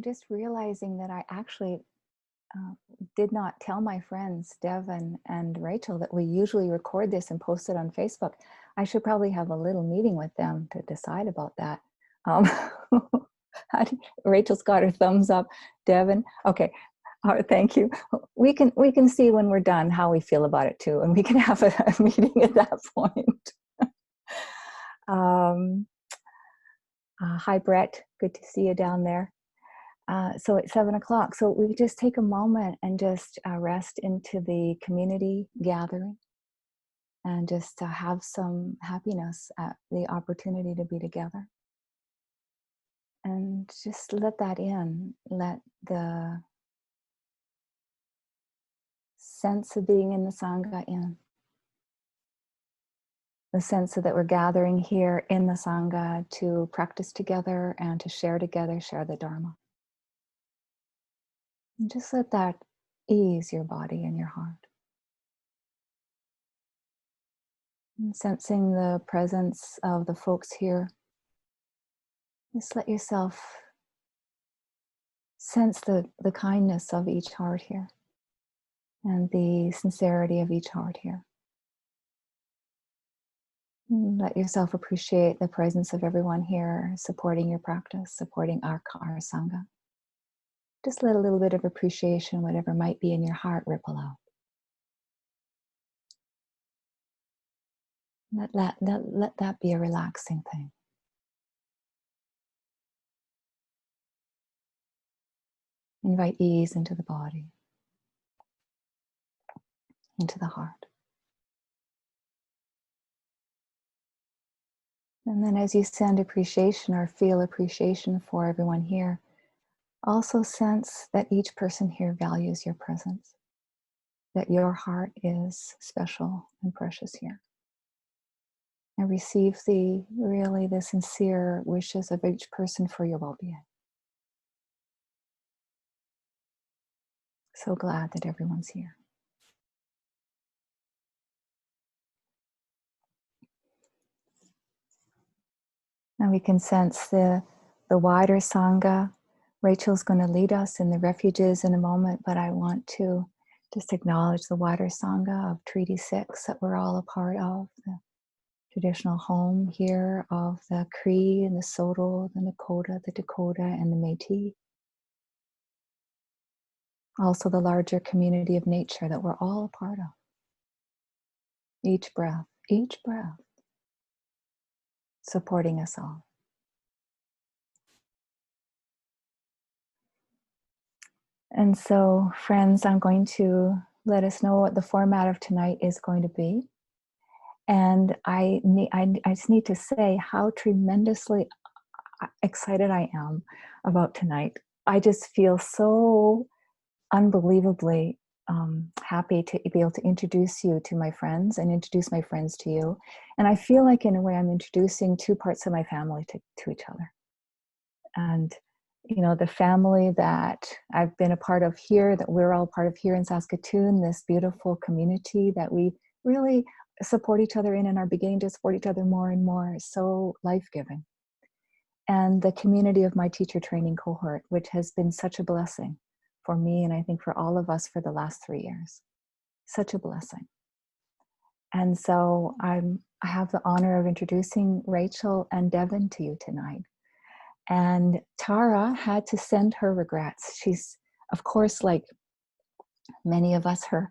I'm just realizing that I actually did not tell my friends, Devin and Rachel, that we usually record this and post it on Facebook. I should probably have a little meeting with them to decide about that. Rachel's got her thumbs up. Devin, okay. All right, thank you. We can see when we're done how we feel about it too, and we can have a meeting at that point. Hi, Brett. Good to see you down there. So it's 7 o'clock. So we just take a moment and just rest into the community gathering and just have some happiness at the opportunity to be together. And just let that in. Let the sense of being in the Sangha in. The sense that we're gathering here in the Sangha to practice together and to share together, share the Dharma. And just let that ease your body and your heart. And sensing the presence of the folks here, just let yourself sense the kindness of each heart here and the sincerity of each heart here. And let yourself appreciate the presence of everyone here supporting your practice, supporting our Sangha. Just let a little bit of appreciation, whatever might be in your heart, ripple out. Let that be a relaxing thing. Invite ease into the body, into the heart. And then as you send appreciation or feel appreciation for everyone here, also sense that each person here values your presence, that your heart is special and precious here. And receive the sincere wishes of each person for your well-being. So glad that everyone's here. Now we can sense the wider Sangha. Rachel's going to lead us in the refuges in a moment, but I want to just acknowledge the wider Sangha of Treaty 6 that we're all a part of, the traditional home here of the Cree and the Saulteaux, the Nakota, the Dakota, and the Métis. Also the larger community of nature that we're all a part of. Each breath, supporting us all. And so, friends, I'm going to let us know what the format of tonight is going to be. And I just need to say how tremendously excited I am about tonight. I just feel so unbelievably happy to be able to introduce you to my friends and introduce my friends to you. And I feel like in a way I'm introducing two parts of my family to each other. And the family that I've been a part of here, that we're all part of here in Saskatoon, this beautiful community that we really support each other in and are beginning to support each other more and more, is so life-giving. And the community of my teacher training cohort, which has been such a blessing for me and I think for all of us for the last 3 years. Such a blessing. And so I have the honor of introducing Rachel and Devin to you tonight. And Tara had to send her regrets. She's, of course, like many of us, her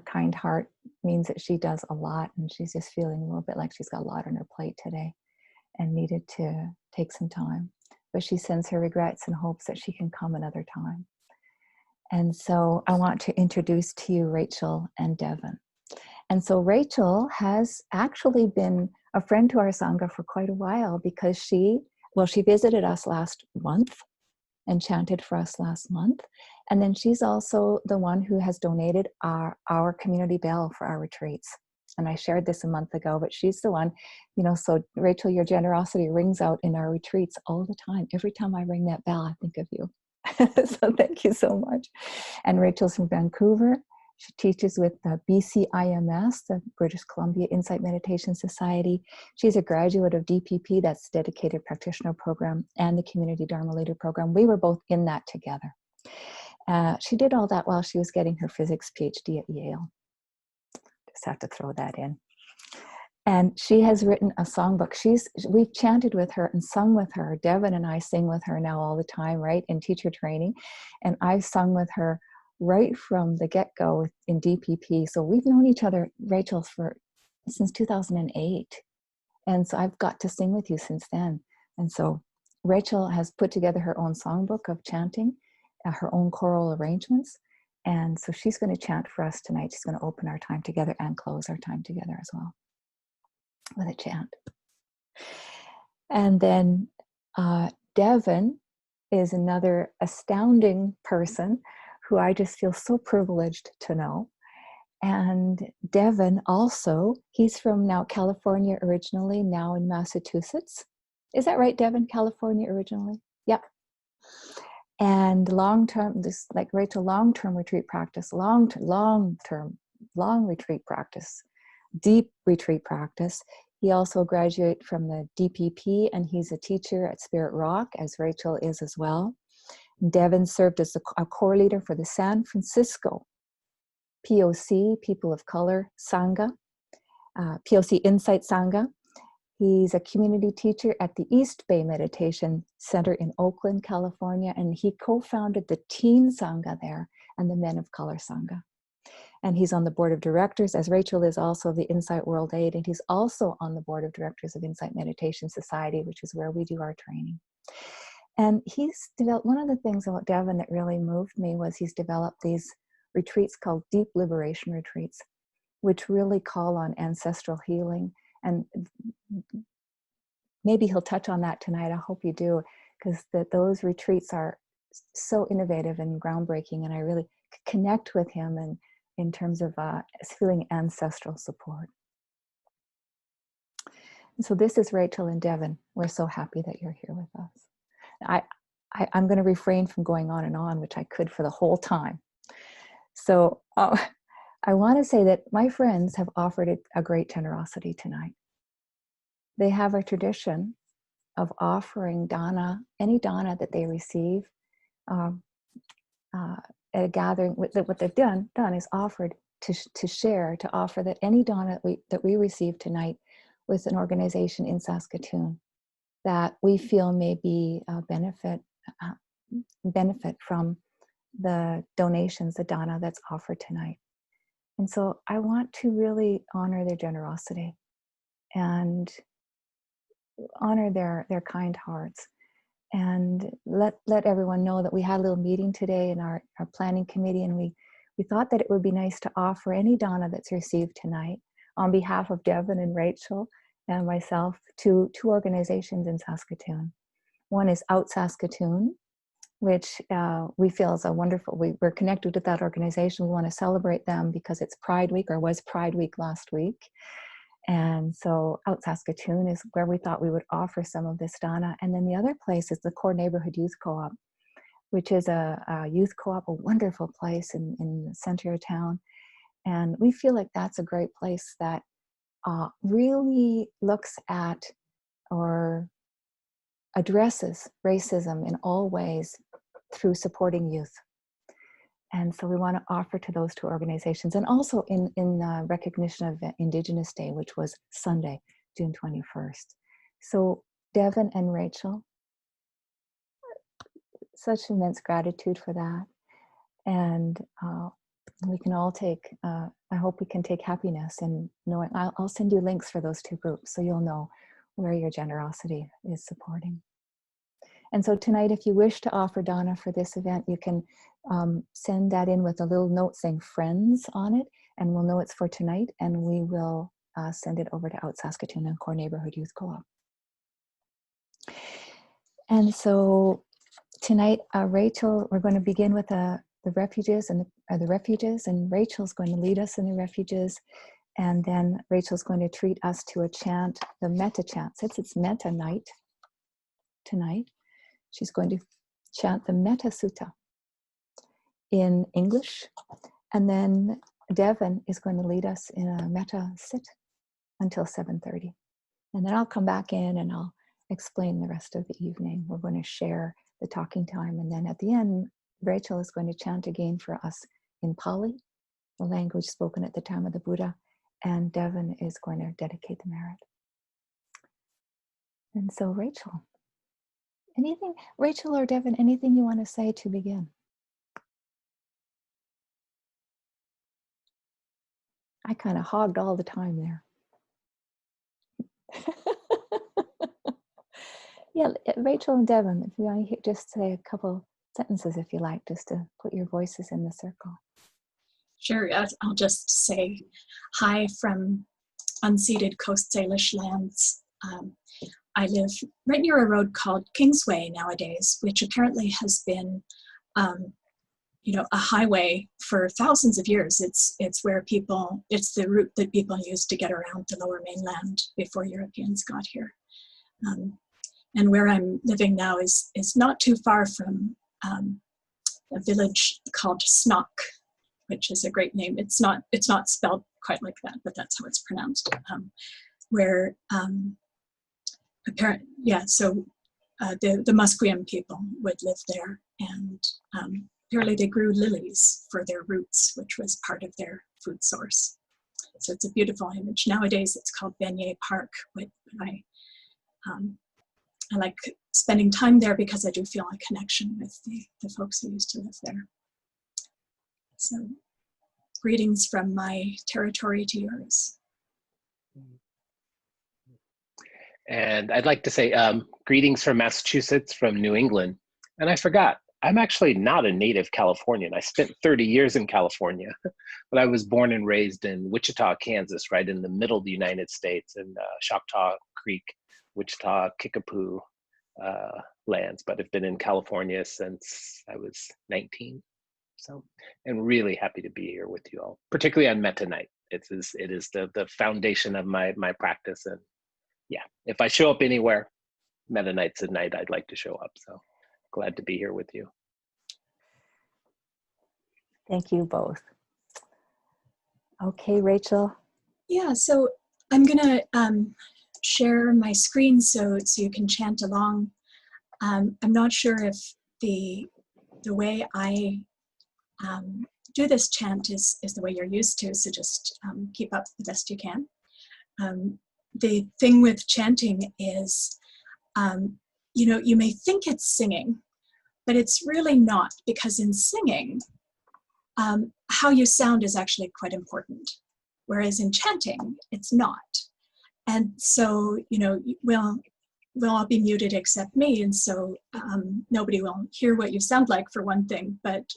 kind heart means that she does a lot, and she's just feeling a little bit like she's got a lot on her plate today and needed to take some time. But she sends her regrets and hopes that she can come another time. And so I want to introduce to you Rachel and Devin. And so Rachel has actually been a friend to our Sangha for quite a while because she visited us last month and chanted for us last month. And then she's also the one who has donated our community bell for our retreats. And I shared this a month ago, but she's the one, so Rachel, your generosity rings out in our retreats all the time. Every time I ring that bell, I think of you. So thank you so much. And Rachel's from Vancouver, She teaches with the BCIMS, the British Columbia Insight Meditation Society. She's a graduate of DPP, that's Dedicated Practitioner Program, and the Community Dharma Leader Program. We were both in that together. She did all that while she was getting her physics PhD at Yale. Just have to throw that in. And she has written a songbook. We've chanted with her and sung with her. Devin and I sing with her now all the time, right, in teacher training. And I've sung with her right from the get-go in DPP. So we've known each other, Rachel, since 2008. And so I've got to sing with you since then. And so Rachel has put together her own songbook of chanting, her own choral arrangements. And so she's going to chant for us tonight. She's going to open our time together and close our time together as well with a chant. And then Devin is another astounding person who I just feel so privileged to know. And Devin also, he's from now California originally, now in Massachusetts. Is that right, Devin? California originally? Yep. And long-term, this, like Rachel, long-term retreat practice, long retreat practice, deep retreat practice. He also graduated from the DPP, and he's a teacher at Spirit Rock, as Rachel is as well. Devin served as a core leader for the San Francisco POC, People of Color Sangha, POC Insight Sangha. He's a community teacher at the East Bay Meditation Center in Oakland, California, and he co-founded the Teen Sangha there and the Men of Color Sangha. And he's on the board of directors, as Rachel is also of the Insight World Aid, and he's also on the board of directors of Insight Meditation Society, which is where we do our training. And he's developed, one of the things about Devin that really moved me was he's developed these retreats called Deep Liberation Retreats, which really call on ancestral healing. And maybe he'll touch on that tonight. I hope you do, because those retreats are so innovative and groundbreaking, and I really connect with him and in terms of feeling ancestral support. And so this is Rachel and Devin. We're so happy that you're here with us. I'm going to refrain from going on and on, which I could for the whole time. So I want to say that my friends have offered a great generosity tonight. They have a tradition of offering dana, any dana that they receive at a gathering. What they've done is offered to share, to offer that any dana that we receive tonight with an organization in Saskatoon that we feel may be benefit from the donations, the dana that's offered tonight. And so I want to really honor their generosity and honor their kind hearts, and let everyone know that we had a little meeting today in our planning committee, and we thought that it would be nice to offer any dana that's received tonight on behalf of Devin and Rachel and myself to two organizations in Saskatoon. One is OUTSaskatoon, which we feel is a wonderful, we're connected with that organization. We want to celebrate them because it's Pride Week, or was Pride Week last week. And so OUTSaskatoon is where we thought we would offer some of this dana. And then the other place is the Core Neighbourhood Youth Co-Op, which is a youth co-op, a wonderful place in the center of town. And we feel like that's a great place that really looks at or addresses racism in all ways through supporting youth. And so we want to offer to those two organizations, and also in recognition of Indigenous Day, which was Sunday, June 21st. So Devin and Rachel, such immense gratitude for that. And we can all take, I hope we can take happiness in knowing, I'll send you links for those two groups so you'll know where your generosity is supporting. And so tonight, if you wish to offer dana for this event, you can send that in with a little note saying friends on it, and we'll know it's for tonight, and we will send it over to OUTSaskatoon and Core Neighbourhood Youth Co-Op. And so tonight, Rachel, we're going to begin with the refuges and the refuges, and Rachel's going to lead us in the refuges, and then Rachel's going to treat us to a chant, the metta chant. Since it's metta night tonight, she's going to chant the Metta Sutta in English, And then Devin is going to lead us in a metta sit until 7:30. And then I'll come back in and I'll explain the rest of the evening. We're going to share the talking time. And then at the end, Rachel is going to chant again for us in Pali, the language spoken at the time of the Buddha. And Devin is going to dedicate the merit. And so Rachel or Devin, anything you want to say to begin? I kind of hogged all the time there. Yeah, Rachel and Devin, if you want to just say a couple sentences, if you like, just to put your voices in the circle. Sure, I'll just say hi from unceded Coast Salish lands. I live right near a road called Kingsway nowadays, which apparently has been, a highway for thousands of years. It's the route that people used to get around the Lower Mainland before Europeans got here. And where I'm living now is not too far from a village called Snock, which is a great name. It's not spelled quite like that, but that's how it's pronounced. The Musqueam people would live there, and apparently they grew lilies for their roots, which was part of their food source. So it's a beautiful image. Nowadays it's called Beignet Park, but I like spending time there because I do feel a connection with the folks who used to live there. So greetings from my territory to yours. And I'd like to say greetings from Massachusetts, from New England. And I forgot, I'm actually not a native Californian. I spent 30 years in California, but I was born and raised in Wichita, Kansas, right in the middle of the United States, in Choctaw Creek, Wichita, Kickapoo lands, but I've been in California since I was 19. So, and really happy to be here with you all, particularly on Metta Night. It is the foundation of my practice. And yeah, if I show up anywhere, Metta Night's a night I'd like to show up. So glad to be here with you. Thank you both. Okay, Rachel. Yeah, so I'm gonna share my screen so you can chant along. I'm not sure if the way I do this chant is the way you're used to, so just keep up the best you can. The thing with chanting is, you may think it's singing, but it's really not, because in singing, how you sound is actually quite important, whereas in chanting, it's not. And so, we'll all be muted except me, and so nobody will hear what you sound like, for one thing. But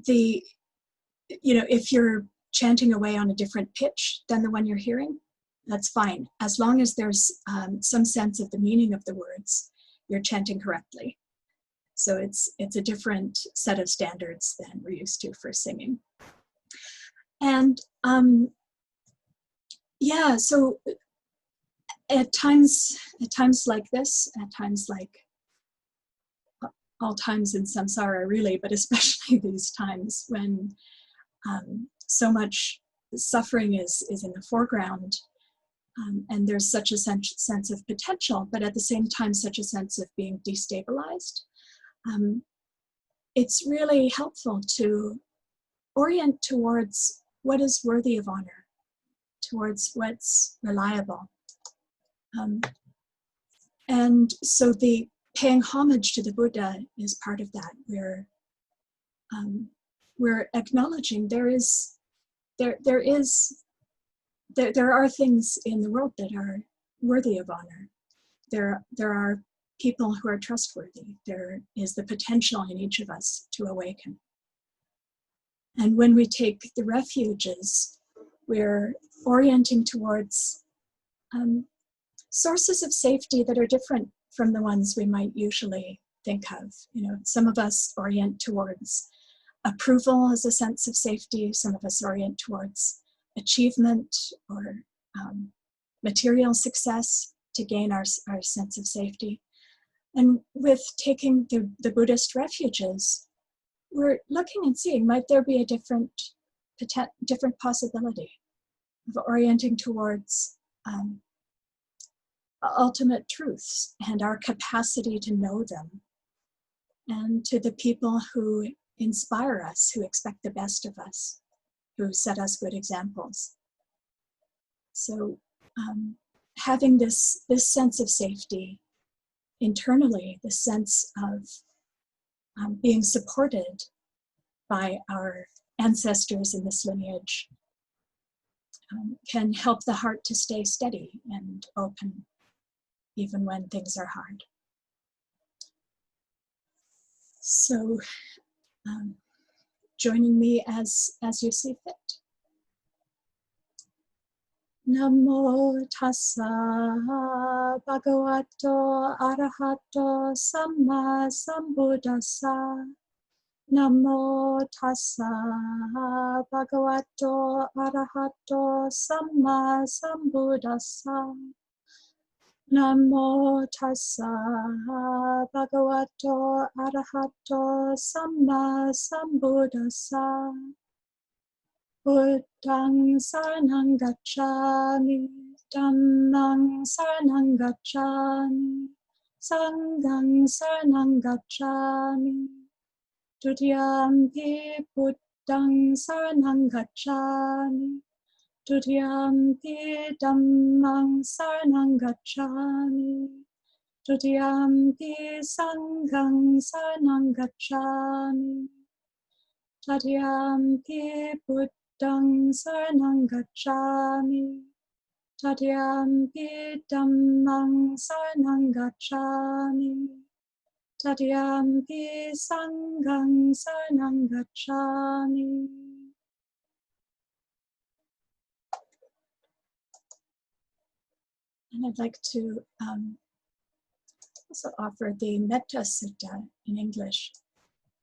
if you're chanting away on a different pitch than the one you're hearing, that's fine, as long as there's some sense of the meaning of the words, you're chanting correctly. So it's a different set of standards than we're used to for singing. And so at times like this, at times like all times in samsara really, but especially these times when so much suffering is in the foreground, and there's such a sense of potential, but at the same time such a sense of being destabilized. It's really helpful to orient towards what is worthy of honor, towards what's reliable. And so the paying homage to the Buddha is part of that. We're acknowledging there are things in the world that are worthy of honor. There are people who are trustworthy. There is the potential in each of us to awaken. And when we take the refuges, we're orienting towards sources of safety that are different from the ones we might usually think of. Some of us orient towards approval as a sense of safety. Some of us orient towards achievement or material success to gain our sense of safety. And with taking the Buddhist refuges, we're looking and seeing, might there be a different possibility of orienting towards ultimate truths and our capacity to know them, and to the people who inspire us, who expect the best of us, who set us good examples. So having this sense of safety internally, the sense of being supported by our ancestors in this lineage, can help the heart to stay steady and open, even when things are hard. So joining me as you see fit. Namo tassa bhagavato arahato samma sambuddhassa. Namo tassa bhagavato arahato samma sambuddhassa. Namo tassa bhagavato arahato samma sambuddhassa. Buddhang saranang gacchami, Dhammang saranang gacchami, Sanghang saranang gacchami. Dutiyampi Buddhang saranang gacchami, Dutiyampi Dhammang saranang gacchami, Dutiyampi Sanghang saranang gacchami, Tatyampi Buddhang saranang gacchami, Tatyampi Dhammang saranang gacchami, Tatyampi Sanghang saranang gacchami. And I'd like to also offer the Metta Sutta in English.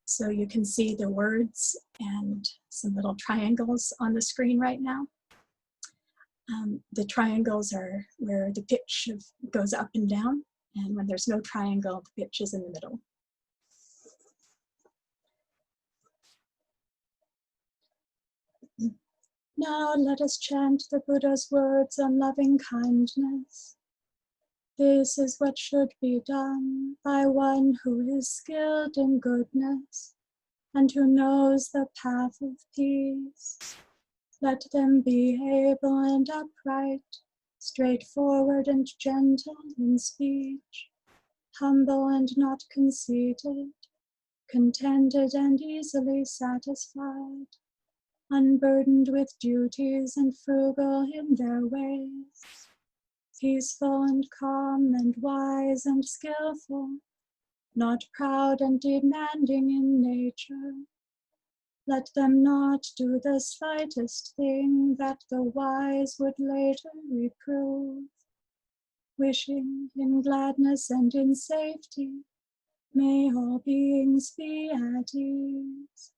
So you can see the words and some little triangles on the screen right now. The triangles are where the pitch goes up and down, and when there's no triangle, the pitch is in the middle. Now let us chant the Buddha's words on loving kindness. This is what should be done by one who is skilled in goodness and who knows the path of peace. Let them be able and upright, straightforward and gentle in speech, humble and not conceited, contented and easily satisfied, unburdened with duties and frugal in their ways, peaceful and calm and wise and skillful, not proud and demanding in nature. Let them not do the slightest thing that the wise would later reprove. Wishing in gladness and in safety, may all beings be at ease.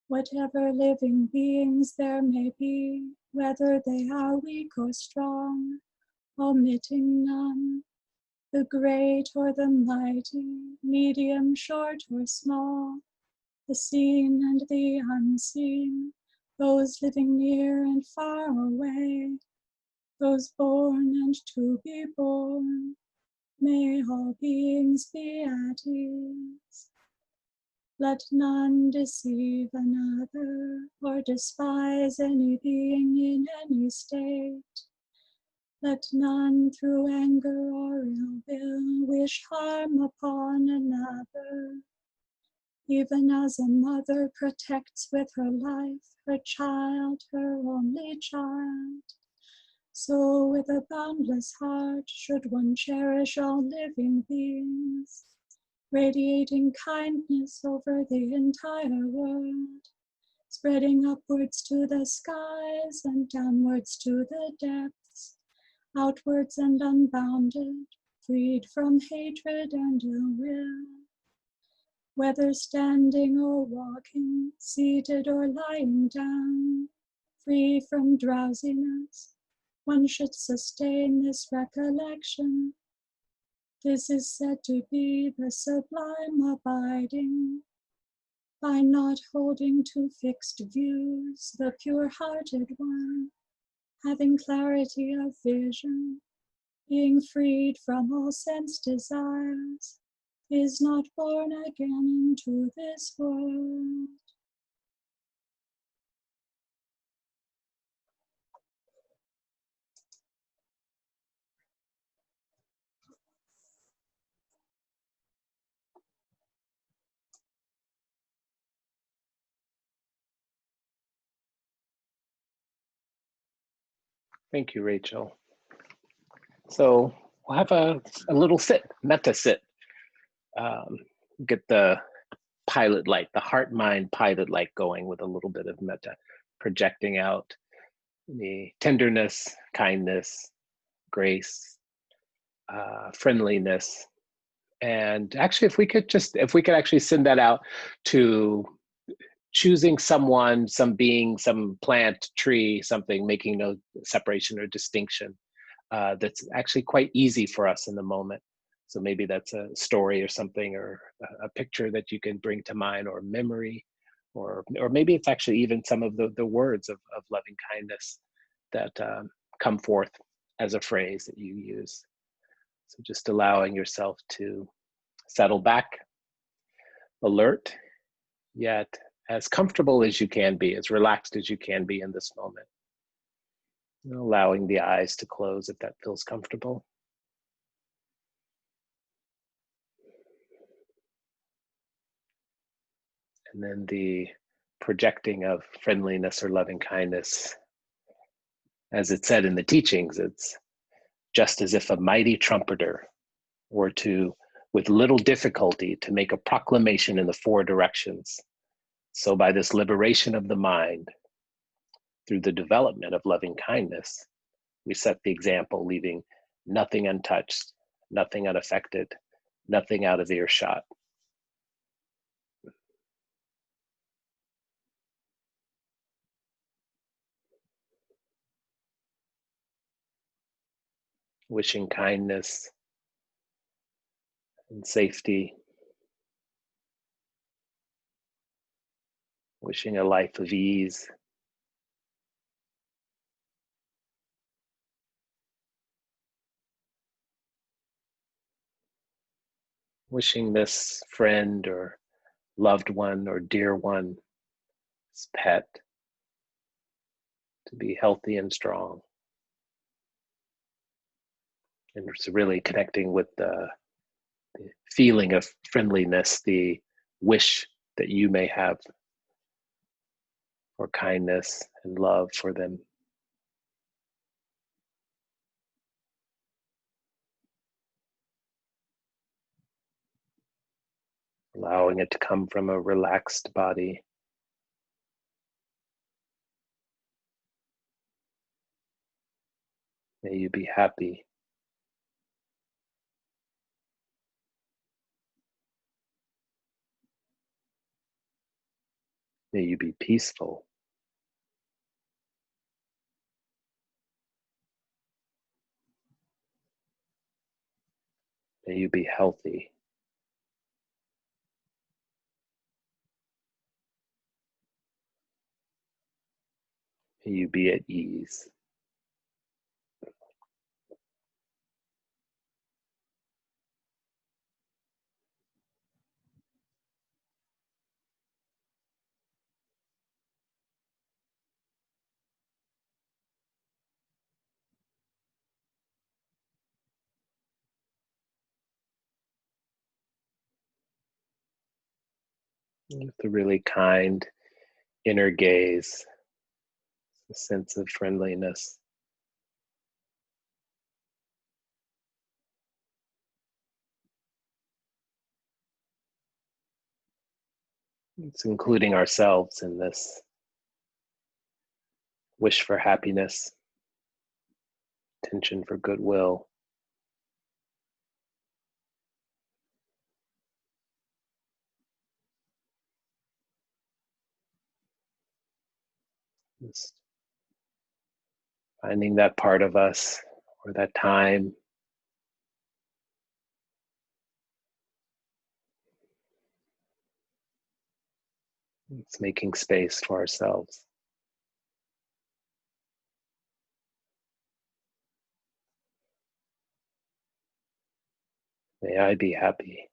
Whatever living beings there may be, whether they are weak or strong, omitting none, the great or the mighty, medium, short or small, the seen and the unseen, those living near and far away, those born and to be born, may all beings be at ease. Let none deceive another or despise any being in any state. Let none through anger or ill will wish harm upon another. Even as a mother protects with her life her child, her only child, so with a boundless heart should one cherish all living beings, radiating kindness over the entire world, spreading upwards to the skies and downwards to the depths, outwards and unbounded, freed from hatred and ill will. Whether standing or walking, seated or lying down, free from drowsiness, one should sustain this recollection. This is said to be the sublime abiding. by not holding to fixed views, the pure-hearted one, having clarity of vision, being freed from all sense desires, is not born again into this world. Thank you, Rachel. So we'll have a little sit, metta sit. Get the pilot light, the heart-mind pilot light going with a little bit of metta, projecting out the tenderness, kindness, grace, friendliness. And actually, if we could actually send that out to choosing someone, some being, some plant, tree, something, making no separation or distinction, that's actually quite easy for us in the moment. So maybe that's a story or something, or a picture that you can bring to mind, or memory, or maybe it's actually even some of the words of loving kindness that come forth as a phrase that you use. So just allowing yourself to settle back, alert, yet as comfortable as you can be, as relaxed as you can be in this moment. And allowing the eyes to close if that feels comfortable. And then the projecting of friendliness or loving kindness. As it said in the teachings, it's just as if a mighty trumpeter were to, with little difficulty, to make a proclamation in the four directions. So by this liberation of the mind, through the development of loving kindness, we set the example, leaving nothing untouched, nothing unaffected, nothing out of earshot. Wishing kindness and safety, wishing a life of ease, wishing this friend or loved one or dear one, this pet, to be healthy and strong. And it's really connecting with the feeling of friendliness, the wish that you may have for kindness and love for them. Allowing it to come from a relaxed body. May you be happy. May you be peaceful. May you be healthy. May you be at ease. With a really kind inner gaze, a sense of friendliness. It's including ourselves in this wish for happiness, intention for goodwill. Just finding that part of us or that time It's making space for ourselves. May I be happy.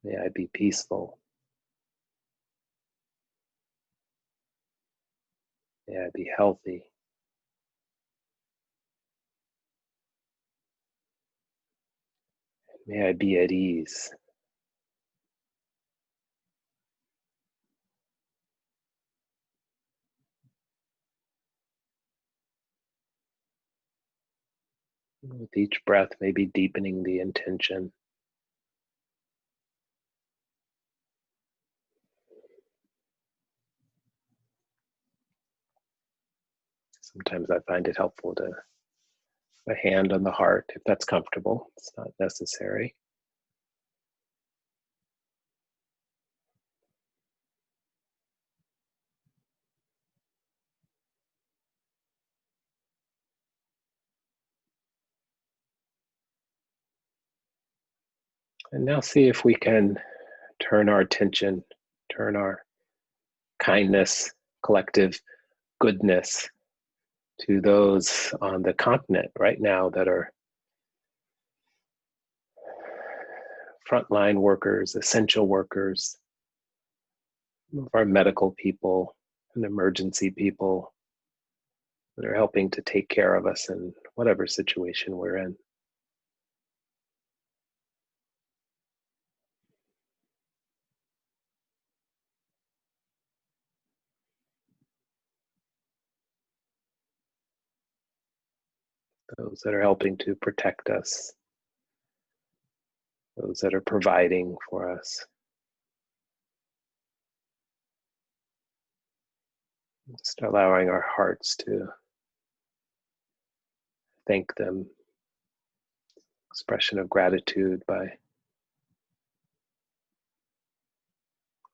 May I be peaceful. May I be healthy. May I be at ease. With each breath, maybe deepening the intention. Sometimes I find it helpful to a hand on the heart if that's comfortable. It's not necessary. And now see if we can turn our attention, turn our kindness, collective goodness to those on the continent right now that are frontline workers, essential workers, some of our medical people and emergency people that are helping to take care of us in whatever situation we're in. Those that are helping to protect us, those that are providing for us. Just allowing our hearts to thank them. Expression of gratitude by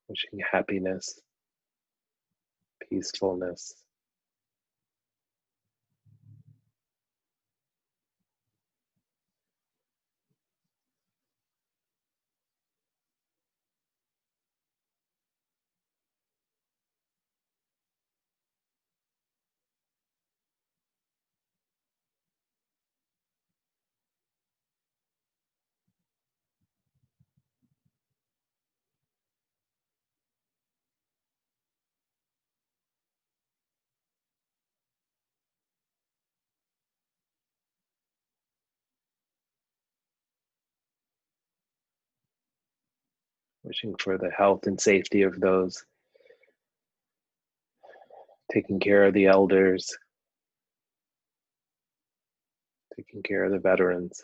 wishing happiness, peacefulness. Wishing for the health and safety of those taking care of the elders, taking care of the veterans.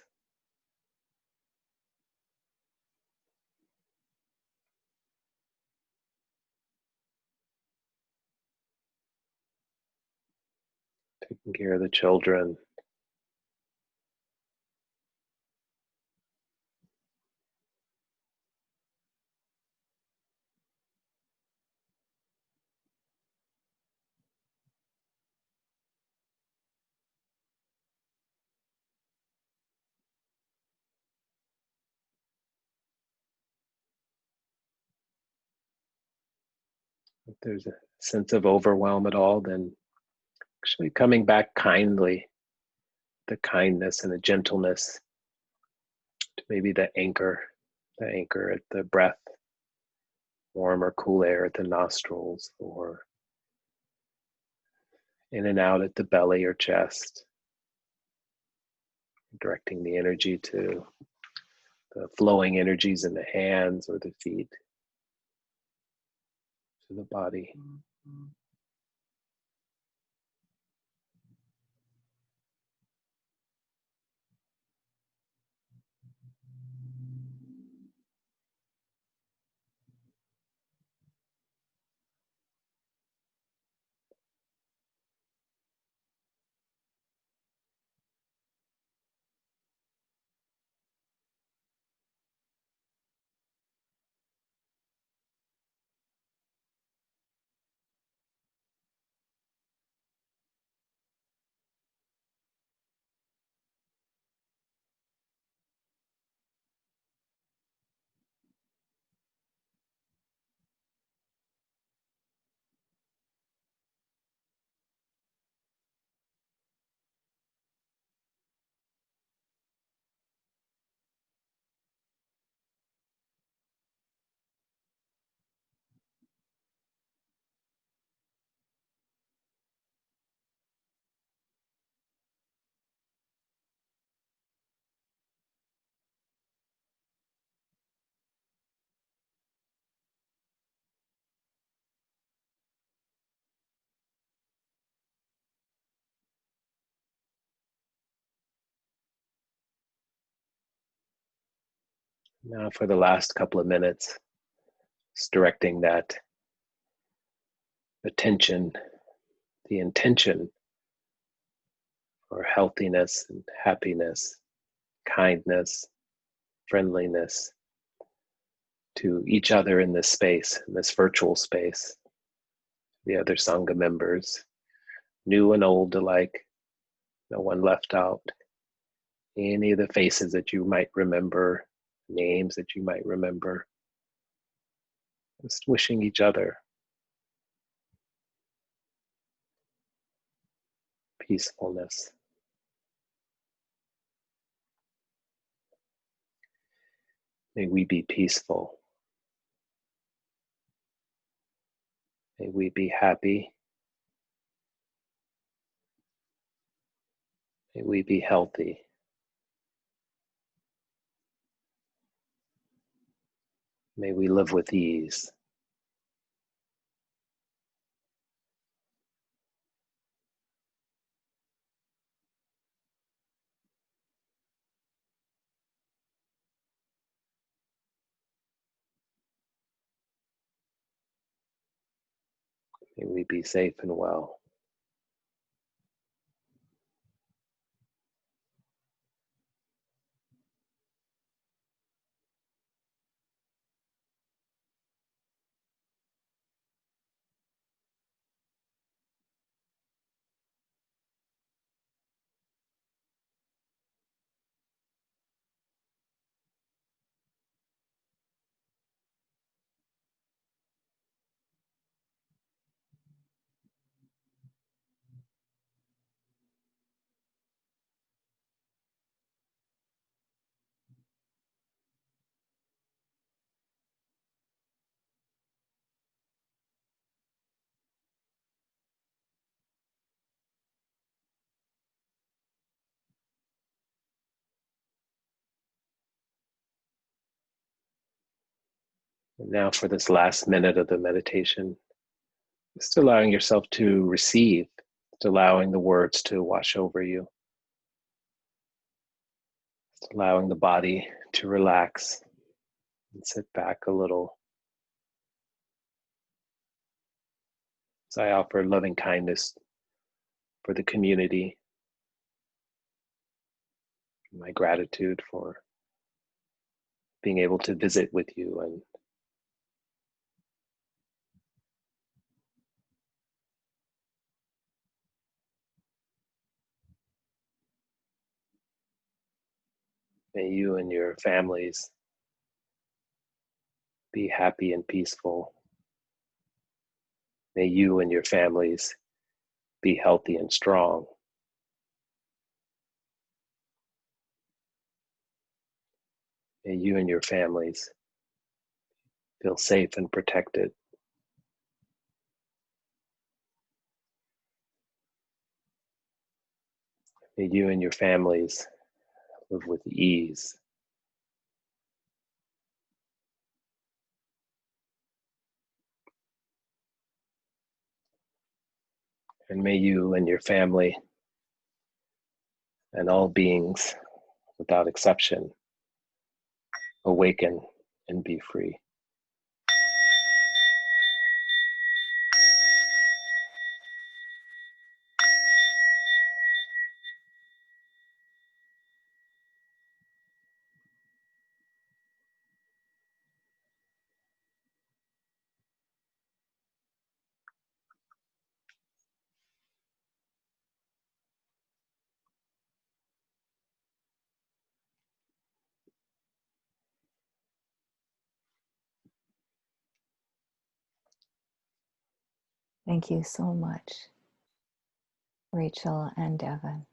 Taking care of the children. If there's a sense of overwhelm at all, then actually coming back kindly, the kindness and the gentleness to maybe the anchor at the breath, warm or cool air at the nostrils, or in and out at the belly or chest, directing the energy to the flowing energies in the hands or the feet, to the body. Now for the last couple of minutes, just directing that attention, the intention for healthiness and happiness, kindness, friendliness to each other in this space, in this virtual space, the other Sangha members, new and old alike, no one left out. Any of the faces that you might remember, names that you might remember, just wishing each other peacefulness. May we be peaceful. May we be happy. May we be healthy. May we live with ease. May we be safe and well. And now for this last minute of the meditation, just allowing yourself to receive, just allowing the words to wash over you, just allowing the body to relax and sit back a little. So I offer loving kindness for the community, my gratitude for being able to visit with you, and may you and your families be happy and peaceful. May you and your families be healthy and strong. May you and your families feel safe and protected. May you and your families live with ease. And may you and your family and all beings, without exception, awaken and be free. Thank you so much, Rachel and Devin.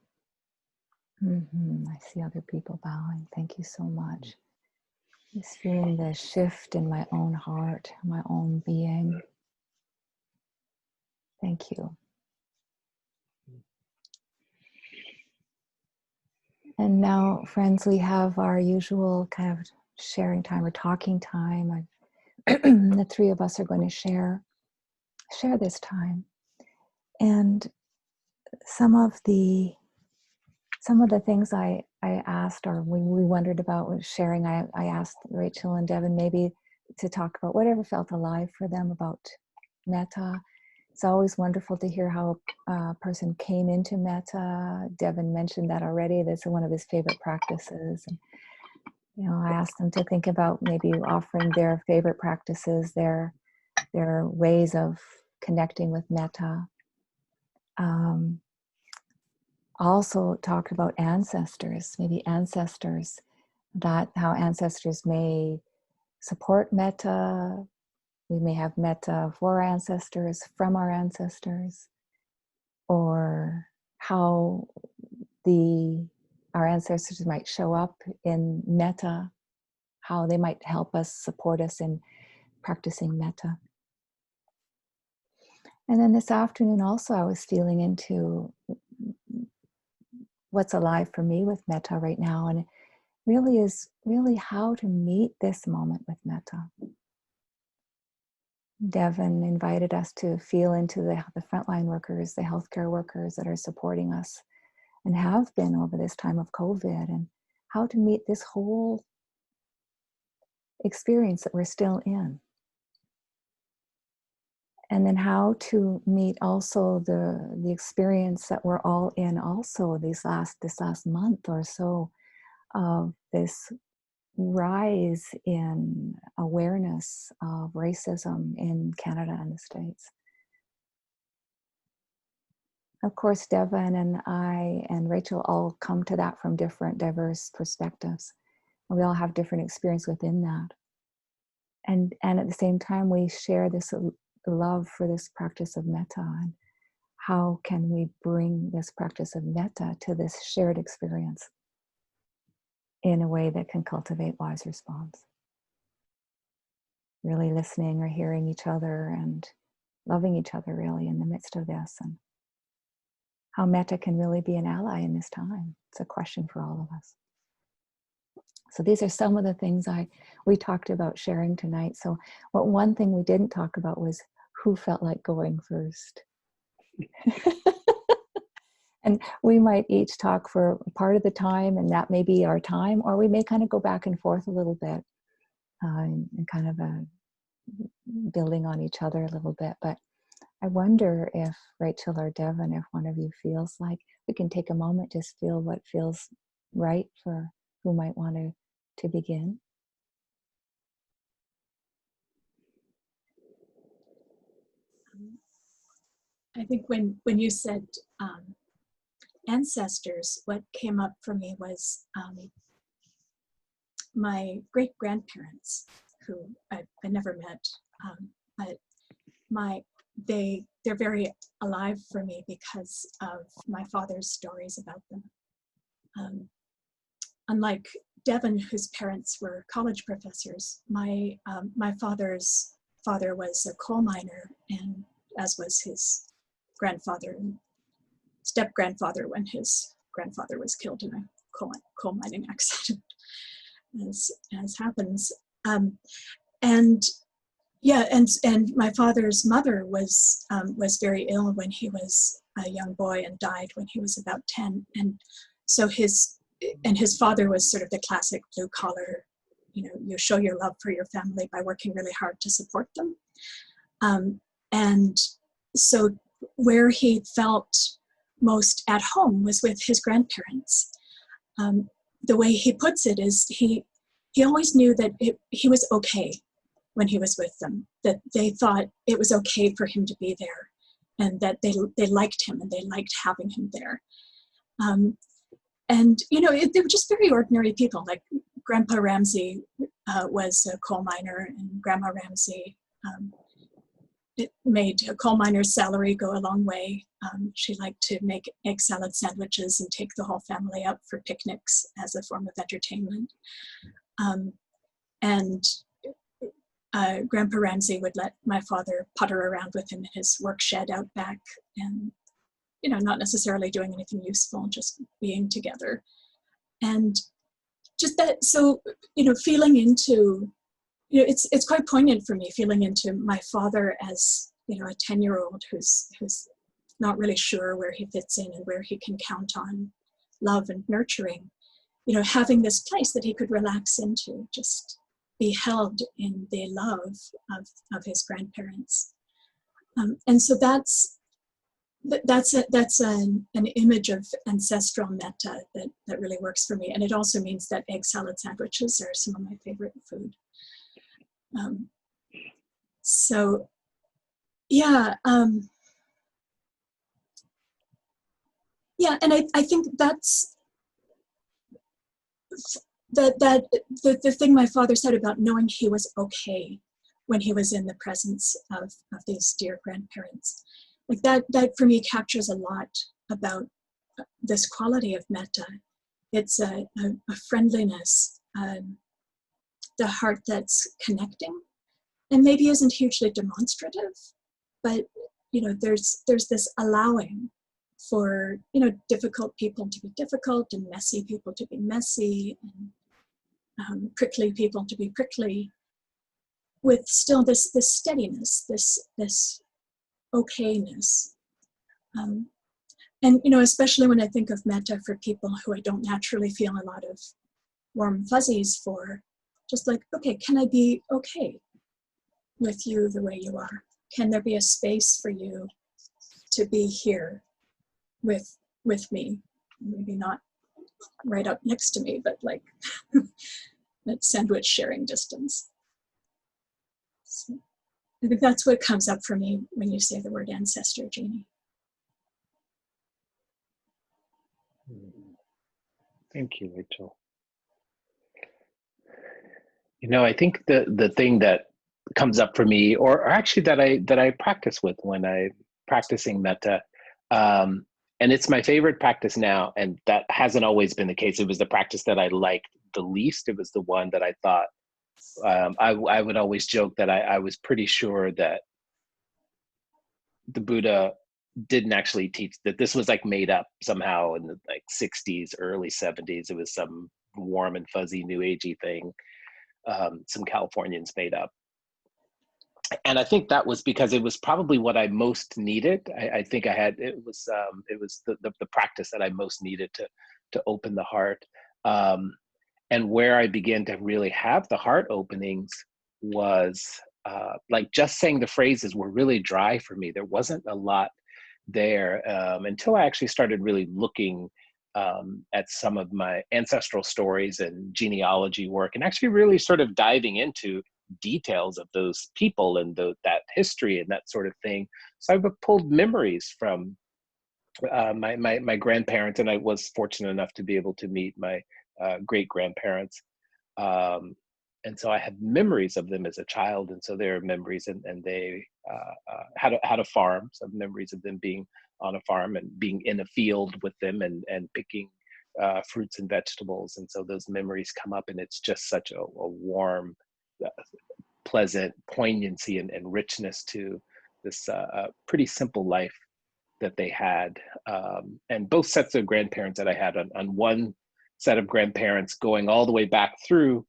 I see other people bowing. Thank you so much. Just feeling the shift in my own heart, my own being. Thank you. And now, friends, we have our usual kind of sharing time or talking time. The three of us are going to share this time. And some of the some of the things I asked, or we wondered about, was sharing. I asked Rachel and Devin maybe to talk about whatever felt alive for them about metta. It's always wonderful to hear how a person came into metta. Devin mentioned that already. That's one of his favorite practices. And, you know, I asked them to think about maybe offering their favorite practices, their ways of connecting with metta. Also talked about ancestors, maybe ancestors, that how ancestors may support metta. We may have metta for our ancestors, from our ancestors, or how our ancestors might show up in metta, how they might help us, support us in practicing metta. And then this afternoon also I was feeling into what's alive for me with metta right now, and it really is how to meet this moment with metta. Devin invited us to feel into the frontline workers, the healthcare workers that are supporting us and have been over this time of COVID, and how to meet this whole experience that we're still in. And then how to meet also the experience that we're all in also this last month or so, of this rise in awareness of racism in Canada and the States. Of course, Devin and I and Rachel all come to that from different, diverse perspectives. And we all have different experience within that. And at the same time, we share this love for this practice of metta. And how can we bring this practice of metta to this shared experience in a way that can cultivate wise response? Really listening or hearing each other and loving each other really in the midst of this, and how metta can really be an ally in this time. It's a question for all of us. So these are some of the things we talked about sharing tonight. So one thing we didn't talk about was who felt like going first. And we might each talk for part of the time, and that may be our time, or we may kind of go back and forth a little bit, and kind of building on each other a little bit. But I wonder if Rachel or Devin, if one of you feels like we can take a moment, just feel what feels right for who might want to begin. I think when you said ancestors, what came up for me was my great-grandparents, who I never met, but they're very alive for me because of my father's stories about them. Unlike Devin, whose parents were college professors, my father's father was a coal miner, and as was his grandfather and step-grandfather when his grandfather was killed in a coal mining accident, as happens. And my father's mother was very ill when he was a young boy and died when he was about 10. And so his father was sort of the classic blue collar, you show your love for your family by working really hard to support them. And so where he felt most at home was with his grandparents. The way he puts it is he always knew that he was okay when he was with them, that they thought it was okay for him to be there, and that they liked him and they liked having him there. And they were just very ordinary people. Like Grandpa Ramsey was a coal miner, and Grandma Ramsey it made a coal miner's salary go a long way. She liked to make egg salad sandwiches and take the whole family out for picnics as a form of entertainment. And Grandpa Ramsey would let my father putter around with him in his work shed out back, and not necessarily doing anything useful, just being together. And just that, so feeling into, it's quite poignant for me, feeling into my father as a 10-year-old who's not really sure where he fits in and where he can count on love and nurturing, you know, having this place that he could relax into, just be held in the love of his grandparents. And so that's an image of ancestral metta that really works for me. And it also means that egg salad sandwiches are some of my favorite food. So yeah, yeah, and I think that's the thing my father said about knowing he was okay when he was in the presence of these dear grandparents. Like that for me captures a lot about this quality of metta. It's a friendliness, the heart that's connecting, and maybe isn't hugely demonstrative, but you know, there's this allowing for, you know, difficult people to be difficult and messy people to be messy and prickly people to be prickly, with still this steadiness, this okayness. And you know, especially when I think of metta for people who I don't naturally feel a lot of warm fuzzies for, just like, okay, can I be okay with you the way you are? Can there be a space for you to be here with me? Maybe not right up next to me, but like at sandwich sharing distance. So I think that's what comes up for me when you say the word ancestor, Jeannie. Thank you, Rachel. You know, I think the thing that comes up for me, or actually that I practice with when I'm practicing metta, and it's my favorite practice now, and that hasn't always been the case. It was the practice that I liked the least. It was the one that I thought, I would always joke that I was pretty sure that the Buddha didn't actually teach, that this was like made up somehow in the like 60s, early 70s. It was some warm and fuzzy new agey thing, some Californians made up. And I think that was because it was probably what I most needed. I think it was the practice that I most needed to open the heart. And where I began to really have the heart openings was like just saying the phrases were really dry for me. There wasn't a lot there until I actually started really looking at some of my ancestral stories and genealogy work, and actually really sort of diving into details of those people and that history and that sort of thing. So I've pulled memories from my grandparents, and I was fortunate enough to be able to meet my great grandparents. And so I have memories of them as a child, and so there are memories, and they had a farm, so memories of them being on a farm and being in a field with them and picking fruits and vegetables. And so those memories come up, and it's just such a warm, pleasant poignancy and richness to this pretty simple life that they had. And both sets of grandparents that I had, on one set of grandparents going all the way back through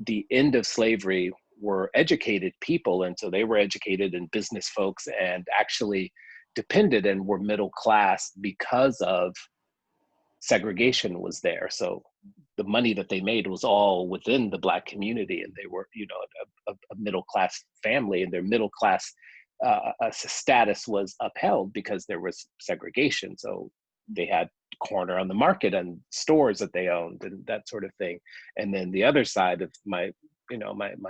the end of slavery, were educated people. And so they were educated and business folks, and actually depended and were middle class because of segregation was there. So the money that they made was all within the Black community, and they were, you know, a middle class family, and their middle class status was upheld because there was segregation. So they had corner on the market and stores that they owned and that sort of thing. And then the other side of my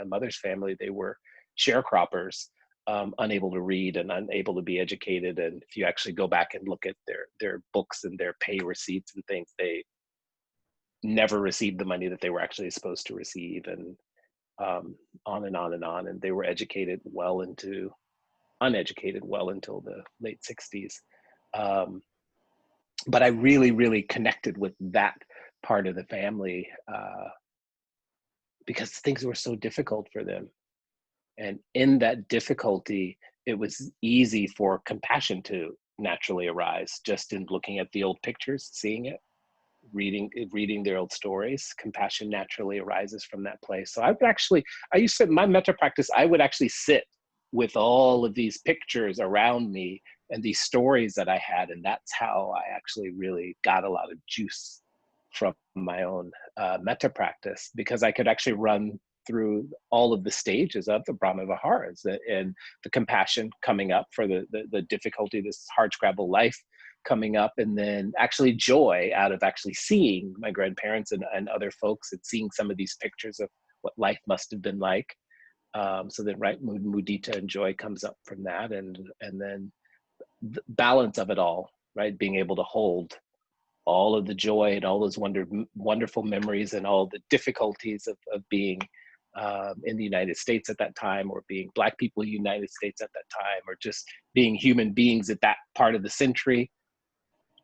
mother's family, they were sharecroppers, unable to read and unable to be educated. And if you actually go back and look at their books and their pay receipts and things, they never received the money that they were actually supposed to receive, and on and on and on. And they were uneducated well until the late 60s. But I really, really connected with that part of the family because things were so difficult for them. And in that difficulty, it was easy for compassion to naturally arise, just in looking at the old pictures, seeing it, reading their old stories. Compassion naturally arises from that place. So I used to, my metta practice, I would actually sit with all of these pictures around me and these stories that I had. And that's how I actually really got a lot of juice from my own metta practice, because I could actually run through all of the stages of the Brahma Viharas, and the compassion coming up for the difficulty, this hard scrabble life coming up, and then actually joy out of actually seeing my grandparents and other folks, and seeing some of these pictures of what life must have been like. So then, right, mudita and joy comes up from that, and then the balance of it all, right, being able to hold all of the joy and all those wonderful memories and all the difficulties of being in the United States at that time, or being Black people in the United States at that time, or just being human beings at that part of the century,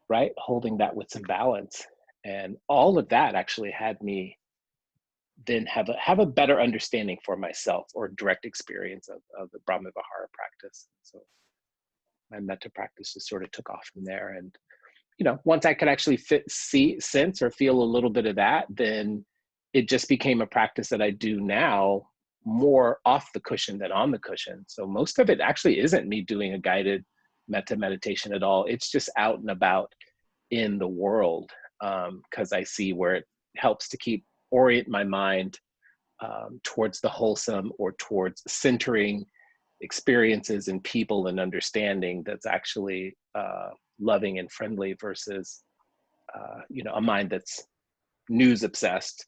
right? Holding that with some balance. And all of that actually had me then have a better understanding for myself, or direct experience of the Brahma Vihara practice. So my metta practice just sort of took off from there. And once I could actually sense or feel a little bit of that, then it just became a practice that I do now more off the cushion than on the cushion. So most of it actually isn't me doing a guided metta meditation at all. It's just out and about in the world, because I see where it helps to orient my mind towards the wholesome, or towards centering experiences and people and understanding that's actually loving and friendly, versus a mind that's news obsessed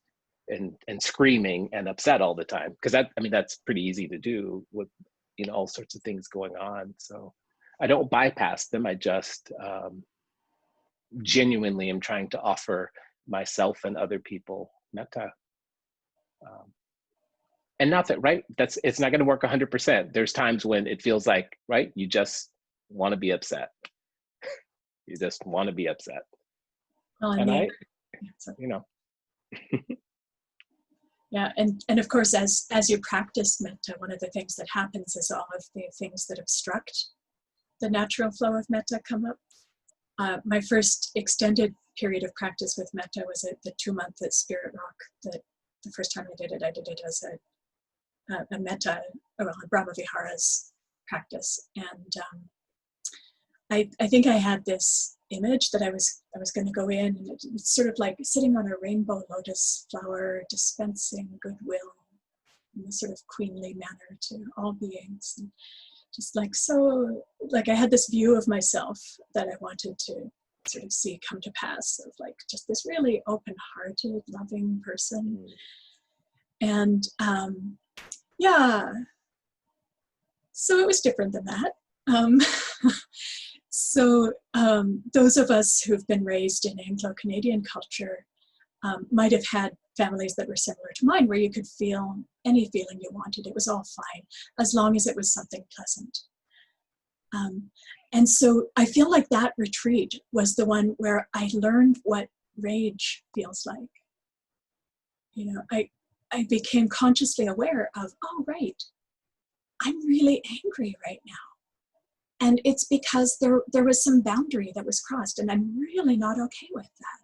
and screaming and upset all the time, because that's pretty easy to do with all sorts of things going on. So I don't bypass them. I just genuinely am trying to offer myself and other people metta. And not that, right, it's not going to work 100%. There's times when it feels like, right, you just want to be upset. You just want to be upset. Well, And yeah, and of course, as you practice metta, one of the things that happens is all of the things that obstruct the natural flow of metta come up. My first extended period of practice with metta was the 2-month at Spirit Rock. That the first time I did it as a metta, well, a Brahma Viharas practice. And I think I had this image that I was going to go in, and it's sort of like sitting on a rainbow lotus flower, dispensing goodwill in a sort of queenly manner to all beings. And just I had this view of myself that I wanted to sort of see come to pass, of like just this really open-hearted, loving person. And yeah, so it was different than that. So those of us who've been raised in Anglo-Canadian culture might have had families that were similar to mine, where you could feel any feeling you wanted. It was all fine, as long as it was something pleasant. And so I feel like that retreat was the one where I learned what rage feels like. I became consciously aware of, oh, right, I'm really angry right now. And it's because there was some boundary that was crossed, and I'm really not okay with that.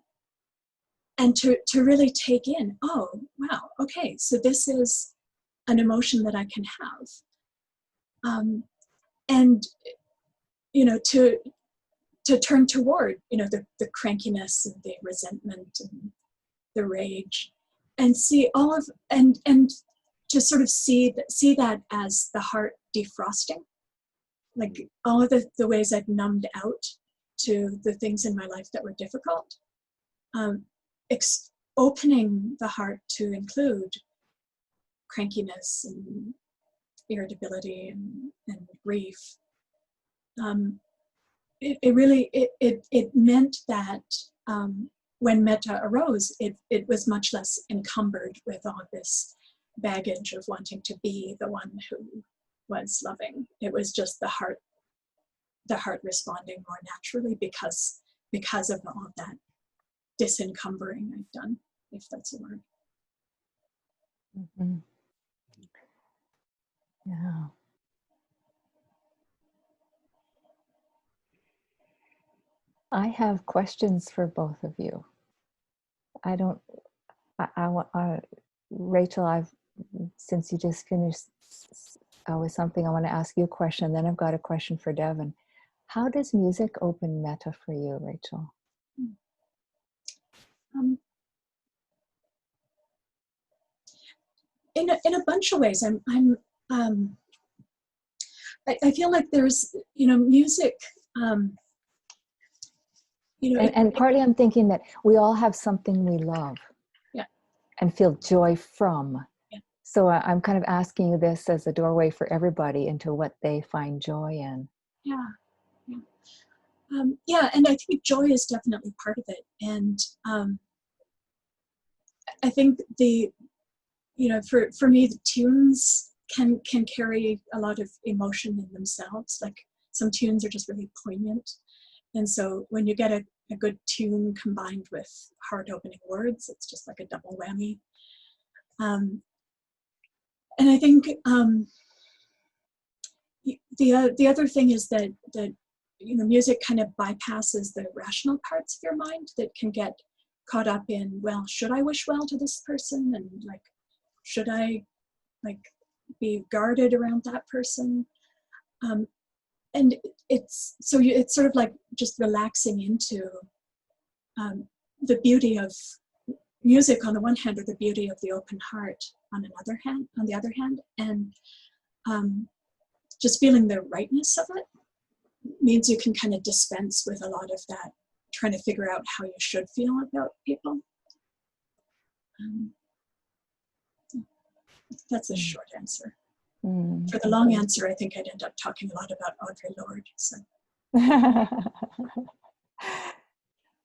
And to really take in, oh, wow, okay, so this is an emotion that I can have. And, to turn toward, the crankiness and the resentment and the rage, and see all of, and to sort of see that as the heart defrosting. Like all of the ways I've numbed out to the things in my life that were difficult, opening the heart to include crankiness and irritability and grief. It meant that when metta arose, it was much less encumbered with all of this baggage of wanting to be the one who was loving. It was just the heart responding more naturally because of all of that disencumbering I've done, if that's a word. Mm-hmm. Yeah. I have questions for both of you. Rachel, since you just finished with something. I want to ask you a question. Then I've got a question for Devin. How does music open metta for you, Rachel? In a bunch of ways. I feel like there's, music, And partly I'm thinking that we all have something we love, yeah, and feel joy from. Yeah. So I'm kind of asking you this as a doorway for everybody into what they find joy in. Yeah, yeah. Yeah, and I think joy is definitely part of it. And I think for me, the tunes can carry a lot of emotion in themselves. Like some tunes are just really poignant. And so when you get a good tune combined with heart-opening words, it's just like a double whammy. And I think the other thing is that music kind of bypasses the rational parts of your mind that can get caught up in, well, should I wish well to this person, and like, should I like be guarded around that person? And it's sort of like just relaxing into the beauty of music on the one hand, or the beauty of the open heart on the other hand, and just feeling the rightness of it means you can kind of dispense with a lot of that, trying to figure out how you should feel about people. That's a short answer. For the long answer, I think I'd end up talking a lot about Audre Lorde. So.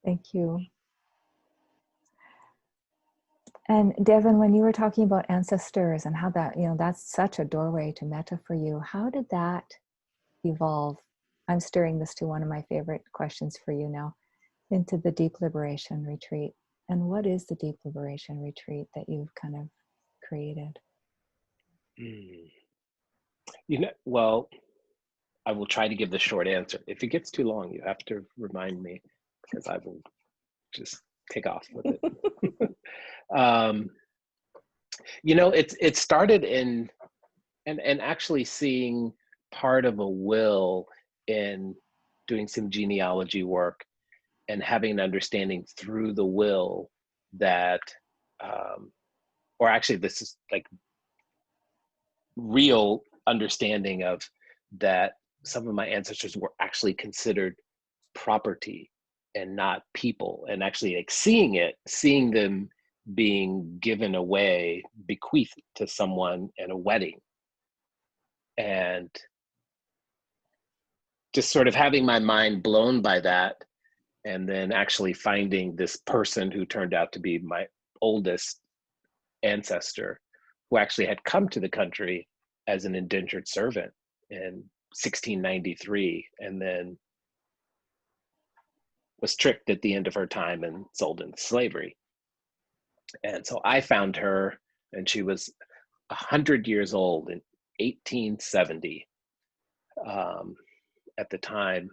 Thank you. And Devin, when you were talking about ancestors and how that, that's such a doorway to metta for you, how did that evolve? I'm stirring this to one of my favorite questions for you now, into the Deep Liberation Retreat. And what is the Deep Liberation Retreat that you've kind of created? Well, I will try to give the short answer. If it gets too long, you have to remind me, because I will just take off with it. It started in, and actually seeing part of a will in doing some genealogy work and having an understanding through the will that, or actually this is like real understanding of that some of my ancestors were actually considered property and not people, and actually like seeing them being given away, bequeathed to someone in a wedding, and just sort of having my mind blown by that, and then actually finding this person who turned out to be my oldest ancestor, who actually had come to the country as an indentured servant in 1693, and then was tricked at the end of her time and sold into slavery. And so I found her, and she was 100 years old in 1870 at the time.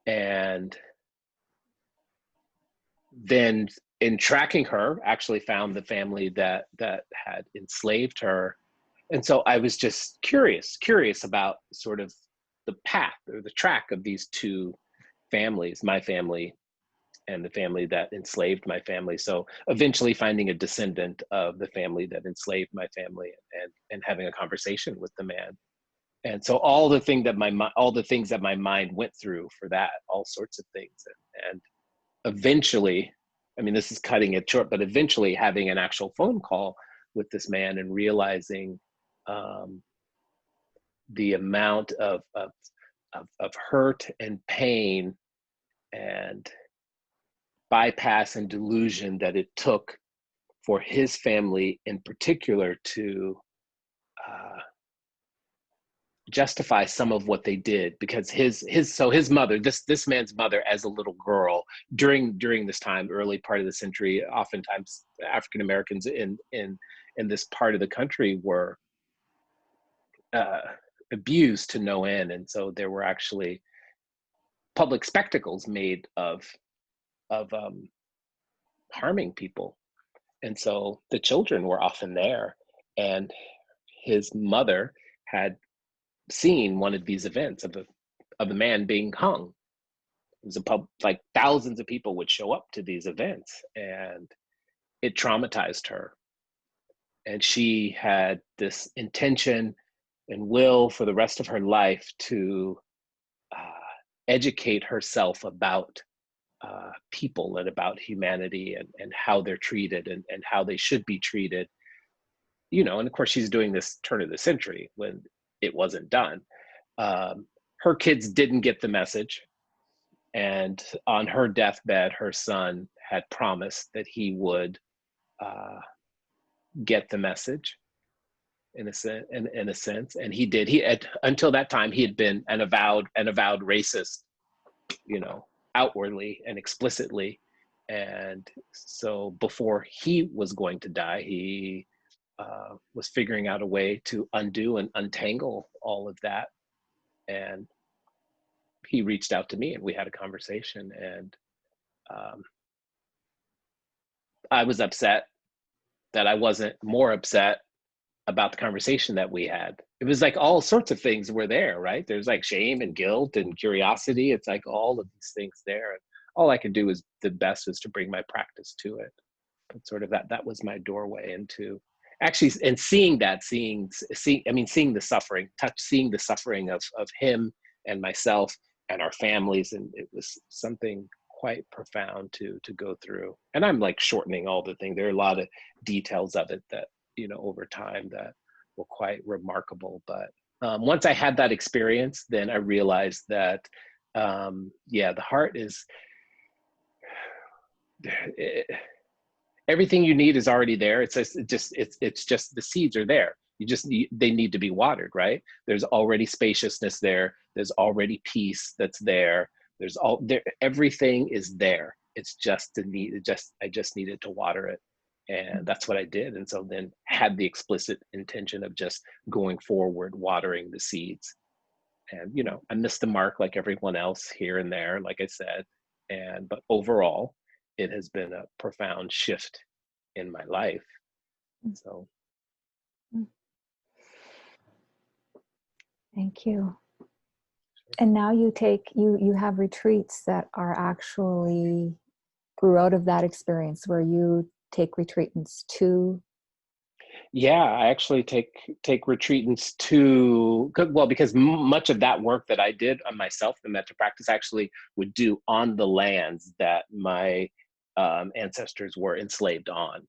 And then in tracking her, actually found the family that had enslaved her. And so I was just curious about sort of the path or the track of these two families, my family and the family that enslaved my family. So eventually finding a descendant of the family that enslaved my family, and having a conversation with the man. And so all the things that my mind went through for that, all sorts of things. And eventually, I mean, this is cutting it short, but eventually having an actual phone call with this man and realizing the amount of hurt and pain and bypass and delusion that it took for his family in particular to justify some of what they did, because his mother, this man's mother, as a little girl during this time, early part of the century, oftentimes African Americans in this part of the country were abused to no end, and so there were actually public spectacles made of harming people. And so the children were often there, and his mother had seen one of these events of a man being hung. It was like thousands of people would show up to these events, and it traumatized her. And she had this intention and will for the rest of her life to educate herself about people and about humanity and how they're treated and how they should be treated. You know, and of course she's doing this turn of the century when it wasn't done. Her kids didn't get the message. And on her deathbed, her son had promised that he would get the message in a sense, and he did. Until that time, he had been an avowed racist, you know, outwardly and explicitly. And so before he was going to die, he was figuring out a way to undo and untangle all of that. And he reached out to me, and we had a conversation, and I was upset that I wasn't more upset about the conversation that we had. It was like all sorts of things were there, right? There's like shame and guilt and curiosity. It's like all of these things there. And all I could do was the best was to bring my practice to it. But sort of that was my doorway into actually, and seeing the suffering, seeing the suffering of him and myself and our families. And it was something quite profound to go through. And I'm like shortening all the things. There are a lot of details of it that, you know, over time that were quite remarkable. But once I had that experience, then I realized that, the heart is, everything you need is already there. It's just the seeds are there. They need to be watered, right? There's already spaciousness there. There's already peace that's there. Everything is there. It's just I just needed to water it. And that's what I did. And so then had the explicit intention of just going forward, watering the seeds. And, you know, I missed the mark like everyone else here and there, like I said. But overall, it has been a profound shift in my life. So. Thank you. And now you have retreats that are actually grew out of that experience where you take retreatants to. Yeah, I actually take retreatants to, well, because much of that work that I did on myself, the metta practice, actually would do on the lands that my ancestors were enslaved on.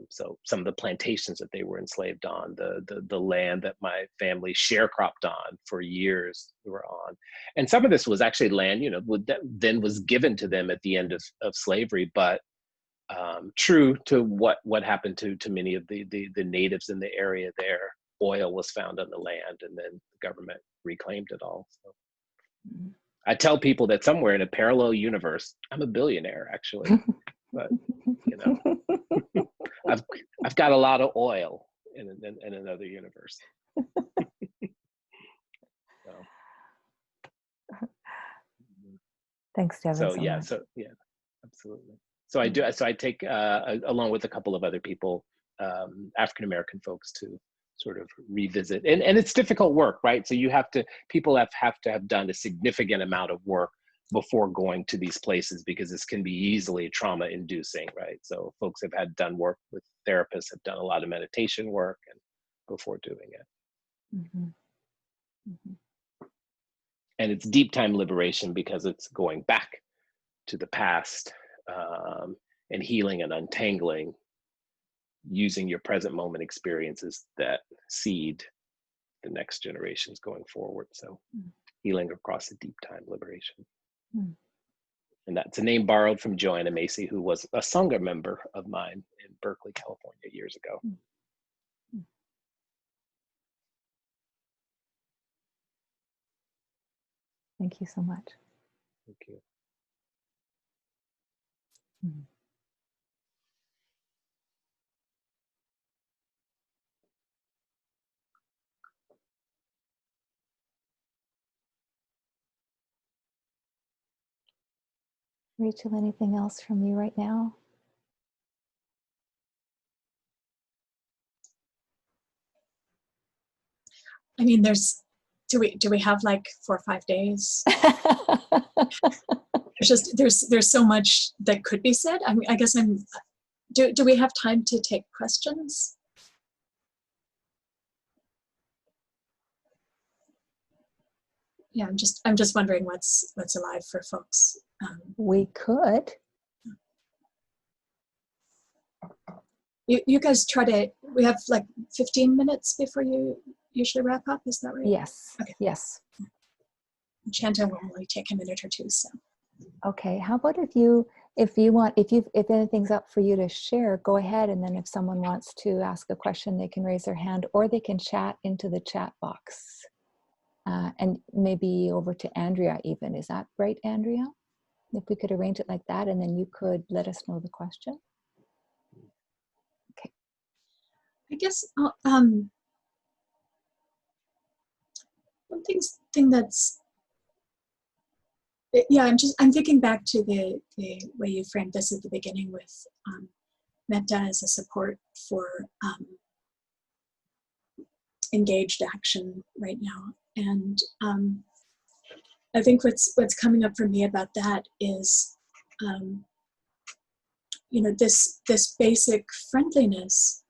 So some of the plantations that they were enslaved on, the land that my family sharecropped on for years were on. And some of this was actually land, you know, that then was given to them at the end of slavery, but true to what happened to many of the natives in the area there, oil was found on the land and then the government reclaimed it all. So I tell people that somewhere in a parallel universe, I'm a billionaire actually, but you know, I've got a lot of oil in another universe. So. Thanks, Devin. So yeah, absolutely. So I do. So I take along with a couple of other people, African American folks, to sort of revisit, and it's difficult work, right? So people have to have done a significant amount of work before going to these places, because this can be easily trauma inducing, right? So folks have done work with therapists, have done a lot of meditation work and before doing it. Mm-hmm. Mm-hmm. And it's deep time liberation because it's going back to the past and healing and untangling, using your present moment experiences that seed the next generations going forward. So healing across a deep time liberation. And that's a name borrowed from Joanna Macy, who was a Sangha member of mine in Berkeley, California years ago. Thank you so much. Thank you. Rachel, anything else from you right now? I mean, do we have like 4 or 5 days? There's so much that could be said. I mean, I guess do we have time to take questions? Yeah, I'm just wondering what's alive for folks. We could. You guys try to. We have like 15 minutes before you usually wrap up. Is that right? Yes. Okay. Yes. Shanta will only take a minute or two. So. Okay. How about if anything's up for you to share, go ahead, and then if someone wants to ask a question, they can raise their hand or they can chat into the chat box. And maybe over to Andrea even. Is that right, Andrea? If we could arrange it like that, and then you could let us know the question. Okay. I guess one thing that's, yeah, I'm thinking back to the way you framed this at the beginning with metta as a support for engaged action right now. And I think what's coming up for me about that is, you know, this basic friendliness,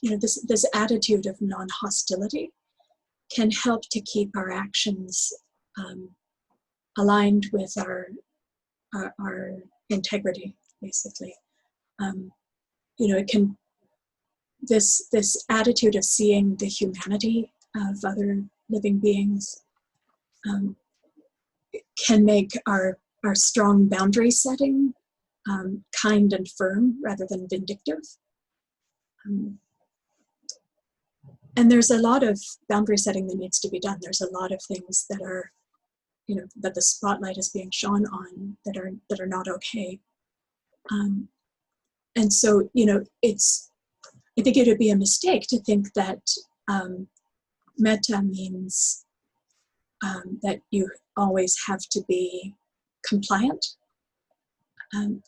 you know, this attitude of non-hostility can help to keep our actions aligned with our integrity, basically. You know, it can, this attitude of seeing the humanity of other living beings can make our strong boundary setting kind and firm rather than vindictive. And there's a lot of boundary setting that needs to be done. There's a lot of things that are, you know, that the spotlight is being shone on that are not okay. And so, you know, I think it would be a mistake to think that metta means that you always have to be compliant.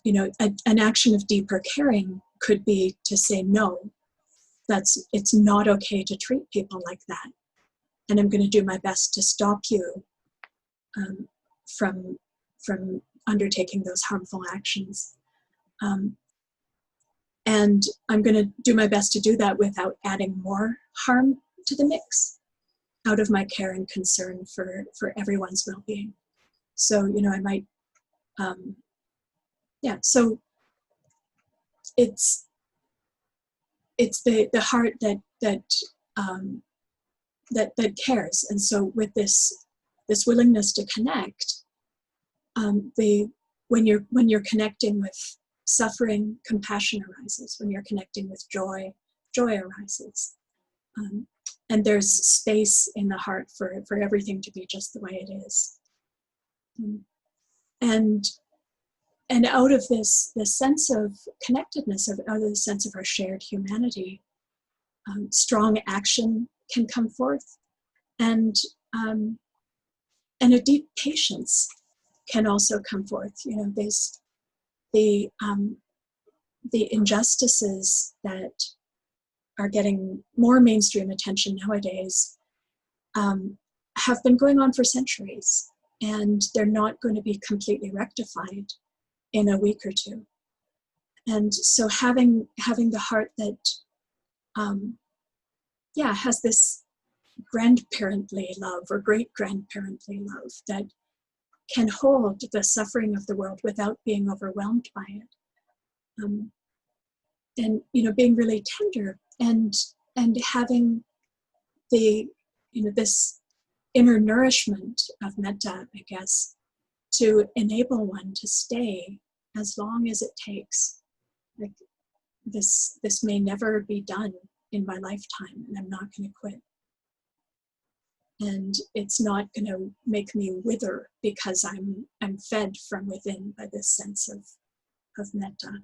You know, an action of deeper caring could be to say no. It's not okay to treat people like that, and I'm going to do my best to stop you from undertaking those harmful actions. And I'm going to do my best to do that without adding more harm to the mix, out of my care and concern for everyone's well-being. So, you know, I might, yeah. So it's the heart that cares, and so with this willingness to connect, when you're connecting with suffering, compassion arises. When you're connecting with joy, joy arises. And there's space in the heart for everything to be just the way it is. And out of this sense of connectedness, out of the sense of our shared humanity, strong action can come forth, and a deep patience can also come forth. You know, there's the injustices that are getting more mainstream attention nowadays have been going on for centuries, and they're not going to be completely rectified in a week or two. And so having the heart that has this grandparently love or great grandparently love that can hold the suffering of the world without being overwhelmed by it, and you know, being really tender and having the, you know, this inner nourishment of metta, I guess, to enable one to stay as long as it takes. Like, this may never be done in my lifetime, and I'm not going to quit. And it's not going to make me wither because I'm fed from within by this sense of metta.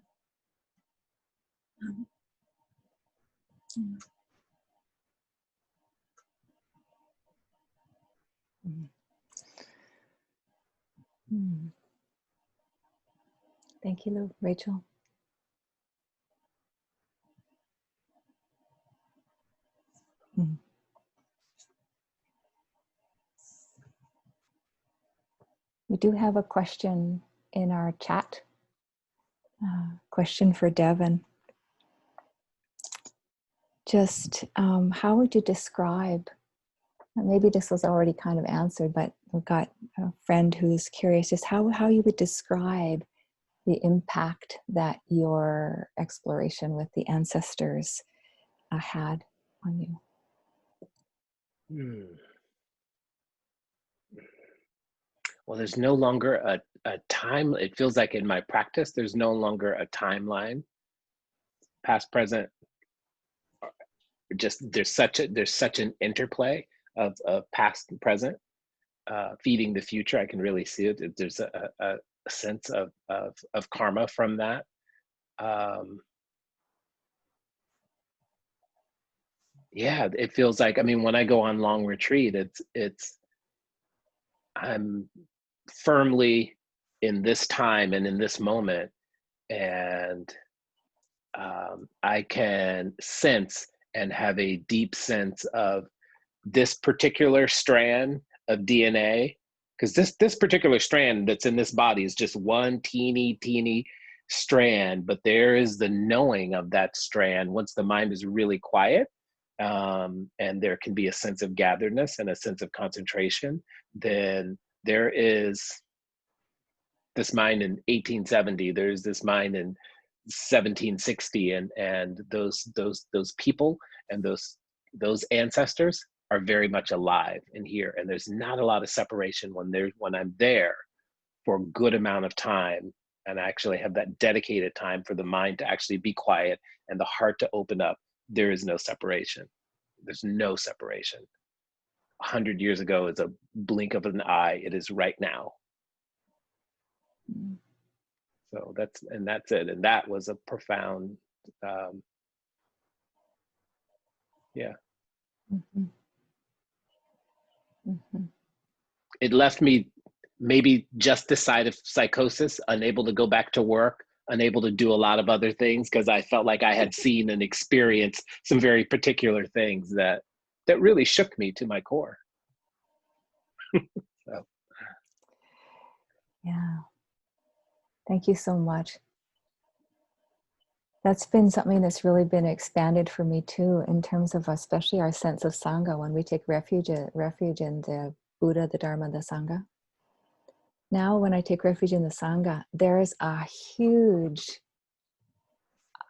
Thank you, Rachel. We do have a question in our chat. Question for Devin. Just how would you describe, maybe this was already kind of answered, but we've got a friend who's curious, just how you would describe the impact that your exploration with the ancestors had on you? Well, there's no longer a time. It feels like in my practice, there's no longer a timeline, past, present. Just there's such an interplay of past and present, feeding the future. I can really see it. There's a sense of karma from that. Yeah, it feels like, I mean, when I go on long retreat, I'm firmly in this time and in this moment, and I can sense and have a deep sense of this particular strand of DNA, because this particular strand that's in this body is just one teeny strand, but there is the knowing of that strand once the mind is really quiet, and there can be a sense of gatheredness and a sense of concentration. Then there is this mind in 1870, there's this mind in 1760, and those people and those ancestors are very much alive in here, and there's not a lot of separation when I'm there for a good amount of time, and I actually have that dedicated time for the mind to actually be quiet and the heart to open up. There is no separation. There's no separation. 100 years ago is a blink of an eye. It is right now. So that's it. And that was a profound, yeah. Mm-hmm. Mm-hmm. It left me maybe just this side of psychosis, unable to go back to work, unable to do a lot of other things, because I felt like I had seen and experienced some very particular things that really shook me to my core. So. Yeah. Thank you so much. That's been something that's really been expanded for me too, in terms of especially our sense of Sangha, when we take refuge in the Buddha, the Dharma, the Sangha. Now when I take refuge in the Sangha, there's a huge,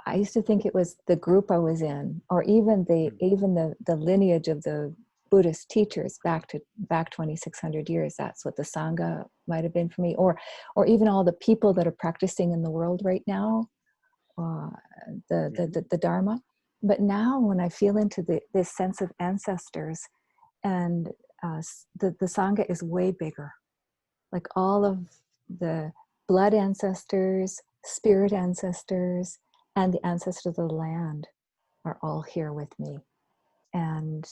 I used to think it was the group I was in, or even the lineage of the Buddhist teachers back 2,600 years. That's what the Sangha might have been for me, or even all the people that are practicing in the world right now, the Dharma. But now when I feel into this sense of ancestors, and the Sangha is way bigger. Like all of the blood ancestors, spirit ancestors, and the ancestors of the land are all here with me. And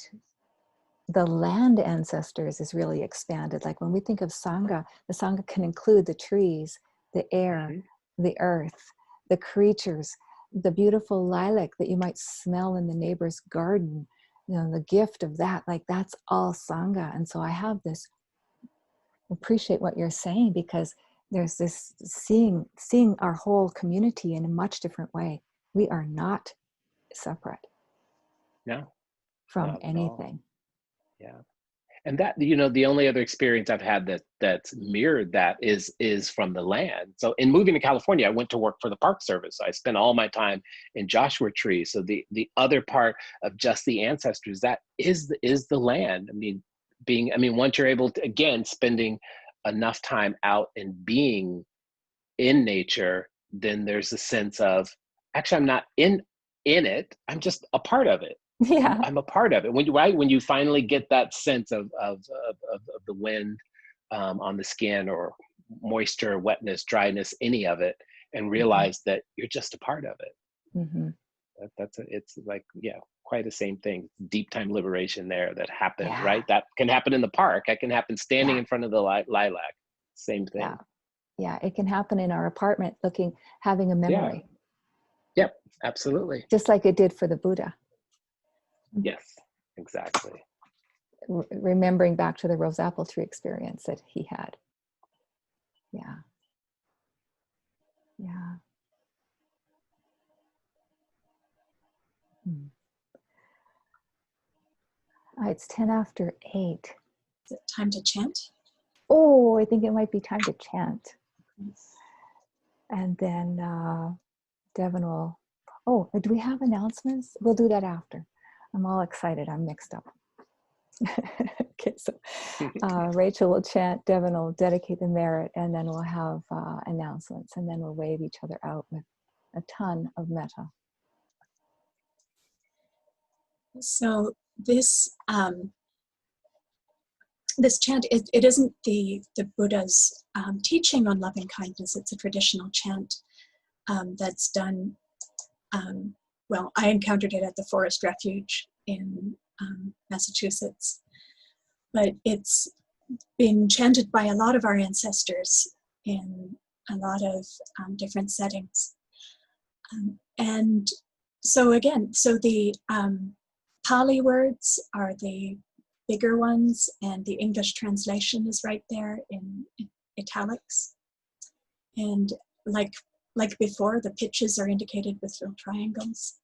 the land ancestors is really expanded. Like when we think of Sangha, the Sangha can include the trees, the air, the earth, the creatures, the beautiful lilac that you might smell in the neighbor's garden, you know, the gift of that, like that's all Sangha. And so I have this, appreciate what you're saying, because there's this seeing our whole community in a much different way. We are not separate from anything. Yeah. And that, you know, the only other experience I've had that's mirrored that is from the land. So in moving to California, I went to work for the Park Service. I spent all my time in Joshua Tree. So the other part of just the ancestors, that is the land. I mean, once you're able to, again, spending enough time out and being in nature, then there's a sense of, actually, I'm not in it. I'm just a part of it. Yeah, I'm a part of it. When you finally get that sense of the wind on the skin, or moisture, wetness, dryness, any of it, and realize that you're just a part of it. Mm-hmm. It's like, yeah, quite the same thing. Deep time liberation there that happened, right? That can happen in the park. That can happen standing in front of the lilac. Same thing. Yeah, it can happen in our apartment, having a memory. Yep, absolutely. Just like it did for the Buddha. Yes, exactly. Remembering back to the rose apple tree experience that he had. it's 10 after 8. Is it time to chant? Oh, I think it might be time to chant. And then Devin will, oh, do we have announcements? We'll do that after. I'm all excited. I'm mixed up. Okay, so Rachel will chant, Devin will dedicate the merit, and then we'll have announcements, and then we'll wave each other out with a ton of metta. So this this chant, it isn't the Buddha's teaching on loving kindness. It's a traditional chant that's done. Well, I encountered it at the Forest Refuge in Massachusetts, but it's been chanted by a lot of our ancestors in a lot of different settings. And so again, so the Pali words are the bigger ones, and the English translation is right there in italics. And like before, the pitches are indicated with little triangles.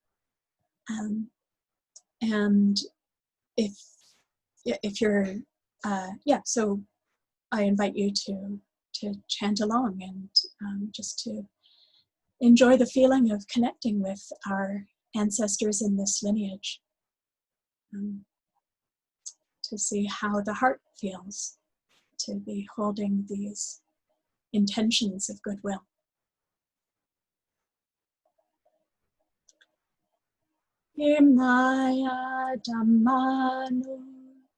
And if you're, so I invite you to chant along and just to enjoy the feeling of connecting with our ancestors in this lineage, to see how the heart feels to be holding these intentions of goodwill. Imaya dhammanu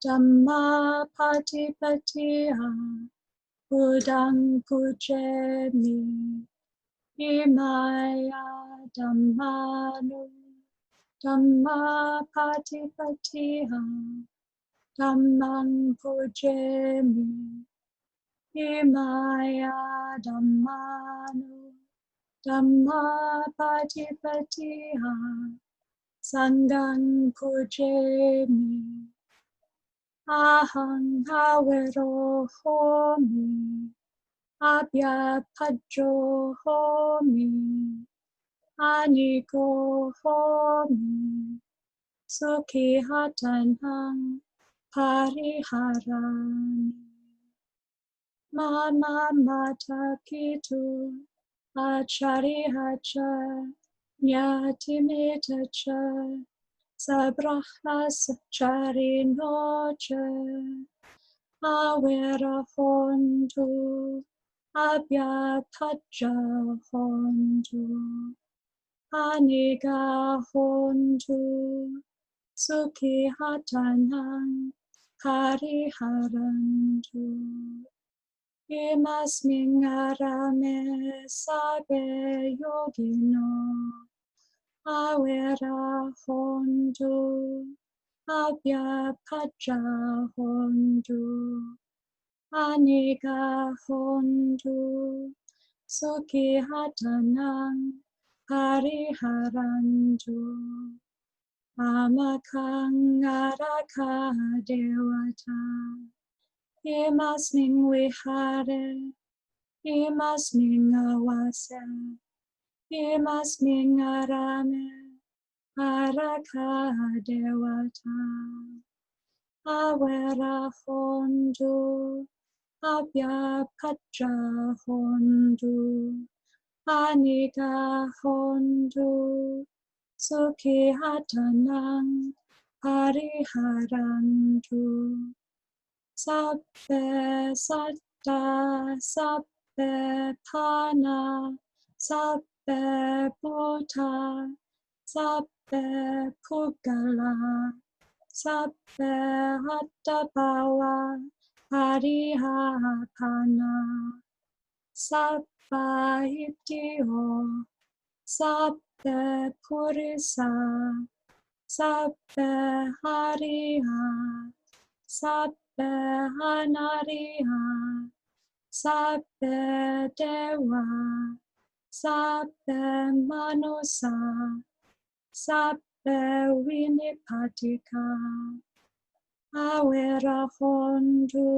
dhamma patipatiya budang pujemi. Imaya dhammanu dhamma patipatiya dhammang pujemi. Imaya dhammanu dhamma patipatiya sanghang pujemi. Ahang havero homi abhya padjo homi aniko homi sukhi hatanhang pariharami. Mama mata kitu acharihacha Nyatimitacha sabrahas charinocha awera hontu abhya paja hontu aniga hontu sukhi hatanang hariharantu. Imasmin arame sabe yogino awera hondu abhya paja hondu aniga hondu sukhi hatanang hariharantu. Amakang araka dewata imasmin vihare imasmin awase imasmin arame araka dewata awera hondu abhya paja hondu aniga hondu sukhi hatanang hariharantu. Sabbe satta sabbe pana sabbe bhuta sabbe pugala sabbe hattabhava harihapana sabba ittiho sabbe purisa sabbe hariha sabbe hanariha sabbe dewa sabbe manusa sabbe vinipatika awera hondu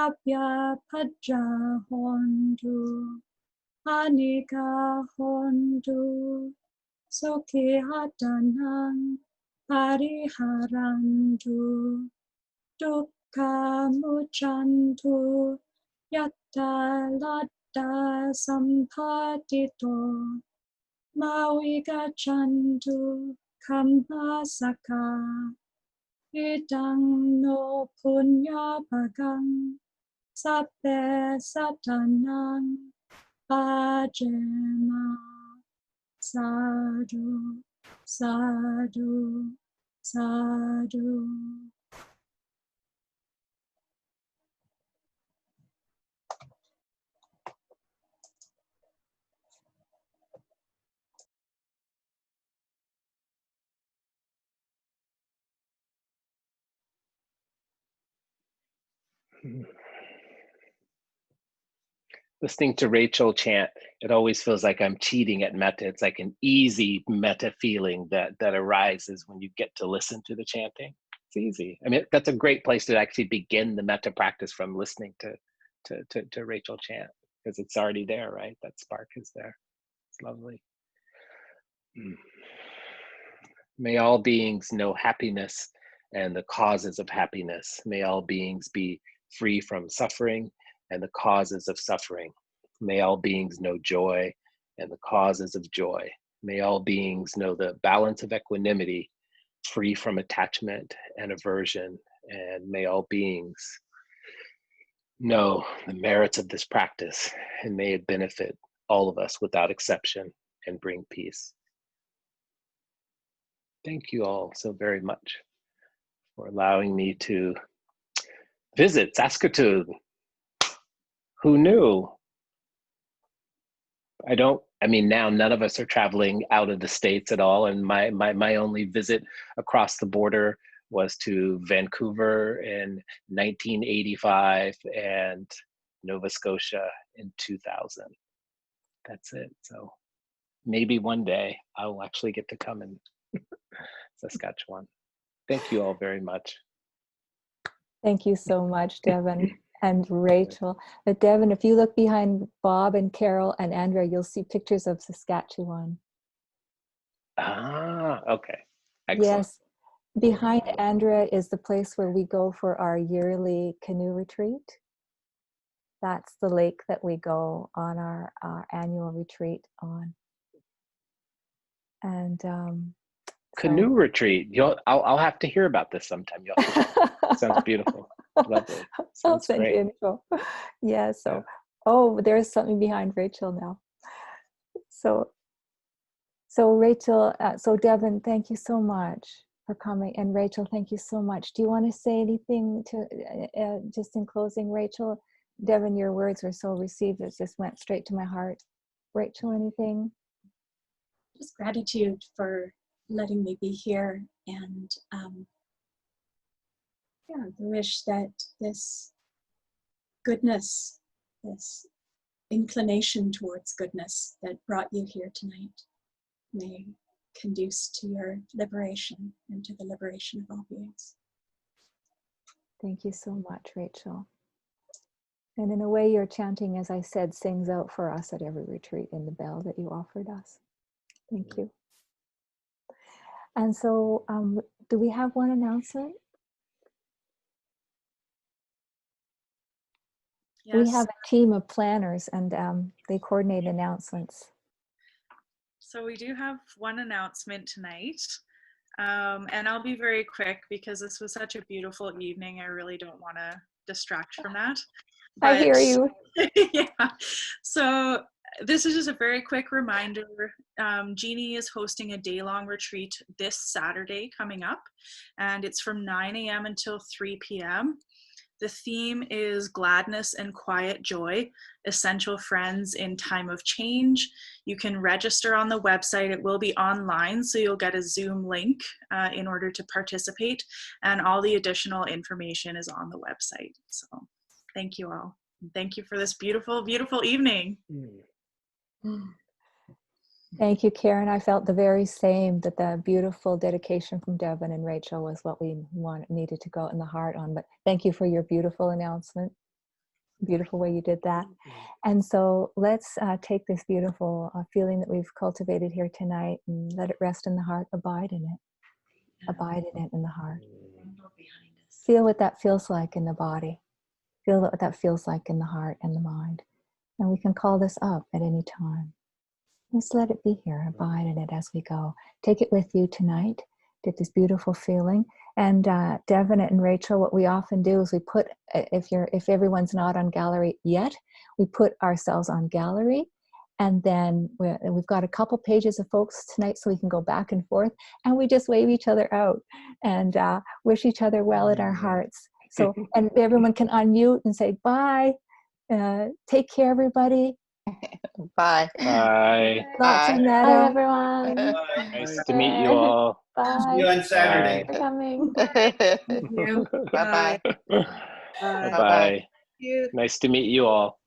abhya paja hondu aniga hondu sukhi hatanang pariharantu dukkha muchantu yatta latta sampatito mawigachantu kammasaka idang no punya bhagang sabbe satanang pajema sadhu sadhu sadhu. Listening to Rachel chant, it always feels like I'm cheating at metta. It's like an easy metta feeling that arises when you get to listen to the chanting. It's easy. I mean, that's a great place to actually begin the metta practice, from listening to Rachel chant, because it's already there, right? That spark is there. It's lovely. May all beings know happiness and the causes of happiness. May all beings be free from suffering and the causes of suffering. May all beings know joy and the causes of joy. May all beings know the balance of equanimity, free from attachment and aversion. And may all beings know the merits of this practice, and may it benefit all of us without exception and bring peace. Thank you all so very much for allowing me to visit Saskatoon. Who knew? I mean, now none of us are traveling out of the States at all. And my only visit across the border was to Vancouver in 1985 and Nova Scotia in 2000. That's it. So maybe one day I will actually get to come in Saskatchewan. Thank you all very much. Thank you so much, Devin and Rachel. But Devin, if you look behind Bob and Carol and Andrea, you'll see pictures of Saskatchewan. Ah, okay. Excellent. Yes. Behind Andrea is the place where we go for our yearly canoe retreat. That's the lake that we go on our annual retreat on. And canoe retreat. I'll have to hear about this sometime. Sounds beautiful. Lovely. I'll Sounds send great. you info. Yeah. So, oh, there's something behind Rachel now. So Rachel. So Devin, thank you so much for coming, and Rachel, thank you so much. Do you want to say anything to just in closing, Rachel? Devin, your words were so received; it just went straight to my heart. Rachel, anything? Just gratitude for letting me be here, and the wish that this goodness, this inclination towards goodness that brought you here tonight may conduce to your liberation and to the liberation of all beings. Thank you so much, Rachel. And in a way, your chanting, as I said, sings out for us at every retreat in the bell that you offered us. Thank you. And so, do we have one announcement? Yes. We have a team of planners, and they coordinate announcements. So we do have one announcement tonight. And I'll be very quick because this was such a beautiful evening. I really don't want to distract from that. But, I hear you. Yeah. So this is just a very quick reminder. Jeanne is hosting a day-long retreat this Saturday coming up, and it's from 9 a.m. until 3 p.m. The theme is gladness and quiet joy, essential friends in time of change. You can register on the website. It will be online, so you'll get a Zoom link in order to participate, and all the additional information is on the website. So thank you all. Thank you for this beautiful, beautiful evening. Thank you, Karen. I felt the very same, that the beautiful dedication from Devin and Rachel was what we needed to go in the heart on. But thank you for your beautiful announcement. Beautiful way you did that. And so let's take this beautiful feeling that we've cultivated here tonight and let it rest in the heart, abide in it. Abide in it in the heart. Feel what that feels like in the body. Feel what that feels like in the heart and the mind. And we can call this up at any time. Just let it be here. Abide in it as we go. Take it with you tonight. Get this beautiful feeling. And Devin and Rachel, what we often do is we put, if everyone's not on gallery yet, we put ourselves on gallery. And then we've got a couple pages of folks tonight so we can go back and forth. And we just wave each other out and wish each other well in our hearts. So, and everyone can unmute and say bye. Take care, everybody. Bye. Bye. Lots of metta. Bye, everyone. Nice to meet you all. Bye. See you on Saturday. For coming. Bye-bye. Bye. Bye-bye. Bye. Nice to meet you all.